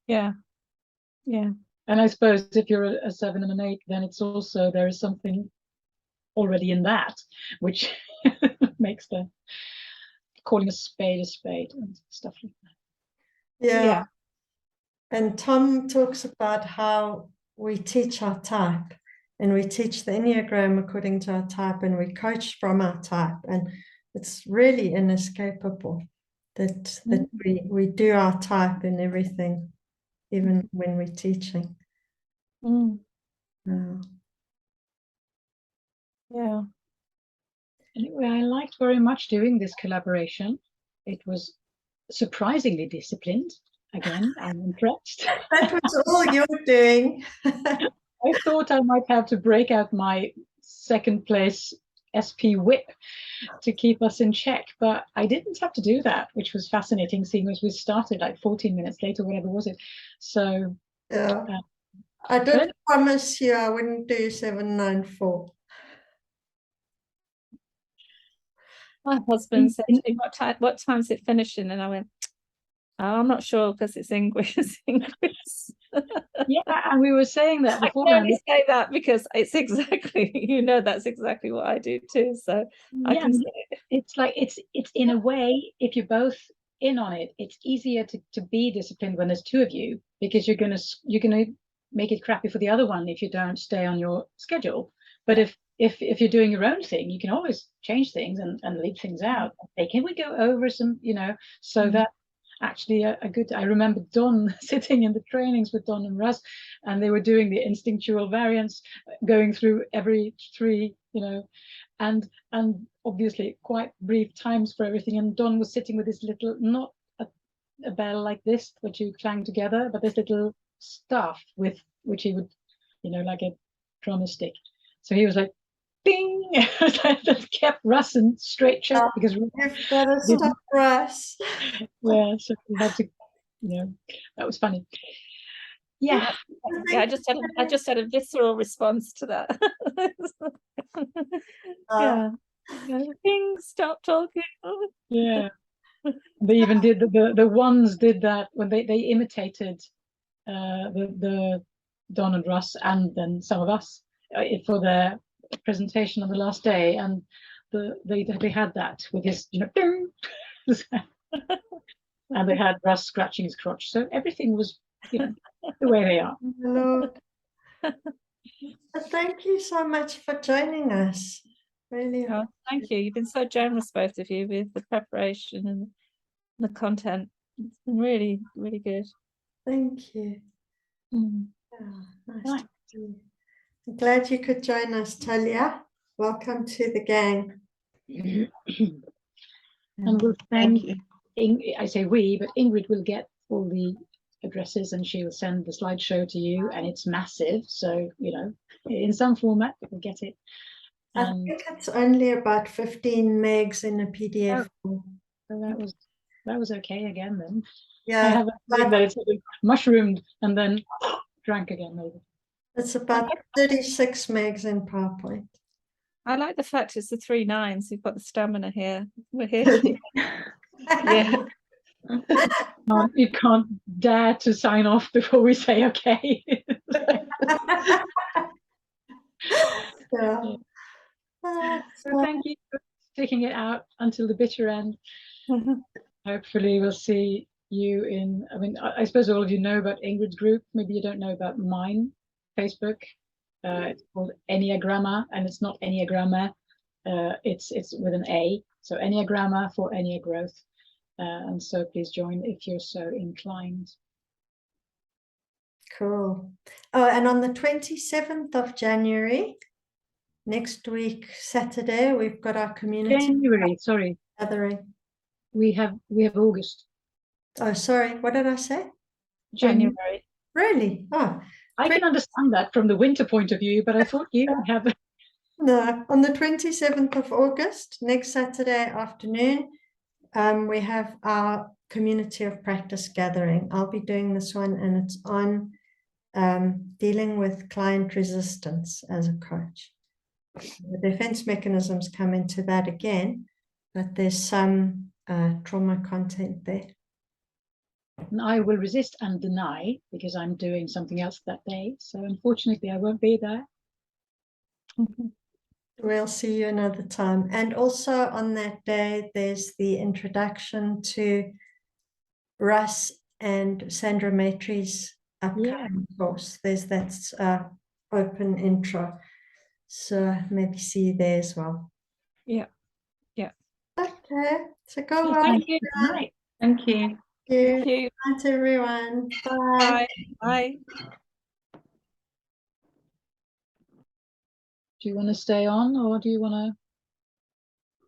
yeah. And I suppose if you're a 7 and an 8, then it's also, there is something already in that which makes the calling a spade and stuff like that. Yeah. And Tom talks about how we teach our type, and we teach the Enneagram according to our type, and we coach from our type, and it's really inescapable that we do our type in everything, even when we're teaching. Anyway, I liked very much doing this collaboration. it was surprisingly disciplined. Again, I'm impressed. That was all you're doing. I thought I might have to break out my second place SP whip to keep us in check, but I didn't have to do that, which was fascinating, seeing as we started like 14 minutes later, whatever was it. So Yeah. I did promise you I wouldn't do 794. My husband said to me, what time's it finishing? And I went, oh, I'm not sure because it's Ingrid's. Yeah, and we were saying that I before. can only say that because it's exactly, that's exactly what I do too. So I can say it. It's like it's in a way, if you're both in on it, it's easier to be disciplined when there's two of you, because you're gonna make it crappy for the other one if you don't stay on your schedule. But if you're doing your own thing, you can always change things and leave things out. Hey, can we go over some, so that actually a good, I remember Don sitting in the trainings with Don and Russ, and they were doing the instinctual variants, going through every three, and obviously quite brief times for everything. And Don was sitting with this little, not a bell like this, which you clang together, but this little staff with which he would, like a drummer stick. So he was like, bing, that kept Russ in straight check, because you've got to stop Russ. Yeah, so we had to, that was funny. Yeah, yeah, I just had a visceral response to that. Yeah, bing, stop talking. Yeah, they even did the ones did that when they imitated the Don and Russ, and then some of us for their presentation on the last day, and they had that with this, ding. And they had Russ scratching his crotch, so everything was, the way they are. Lord. Thank you so much for joining us. Really. Oh, thank you. You've been so generous, both of you, with the preparation and the content. It's been really, really good. Thank you. Mm. Nice to see you. I'm glad you could join us, Talia. Welcome to the gang. And we'll thank you. I say we, but Ingrid will get all the addresses and she will send the slideshow to you, and it's massive, so in some format you'll get it. I think it's only about 15 megs in a PDF. So that was okay again then. Yeah, I have a feeling that it's sort of mushroomed and then drank again, maybe. It's about 36 megs in PowerPoint. I like the fact it's the 3 9s. We've got the stamina here. We're here. Yeah. You can't dare to sign off before we say okay. Yeah. So thank you for sticking it out until the bitter end. Hopefully we'll see you in, I suppose all of you know about Ingrid's group. Maybe you don't know about mine, Facebook. It's called Enneagramma, and it's not Enneagramma. It's with an A. So Enneagramma for Ennea Growth. And so please join if you're so inclined. Cool. Oh, and on the 27th of January, next week, Saturday, we've got our community gathering. We have August. Oh, sorry. What did I say? January. Really? Oh, I can understand that from the winter point of view, but I thought you would have. No, on the 27th of August, next Saturday afternoon, we have our community of practice gathering. I'll be doing this one, and it's on dealing with client resistance as a coach. The defense mechanisms come into that again, but there's some trauma content there. And I will resist and deny because I'm doing something else that day. So unfortunately, I won't be there. We'll see you another time. And also on that day, there's the introduction to Russ and Sandra Maitre's upcoming course. There's that open intro. So maybe see you there as well. Yeah. Yeah. Okay. So go on. Thank you. Thank you. Thank you. Bye to everyone. Bye. Bye. Bye. Do you want to stay on, or do you want to?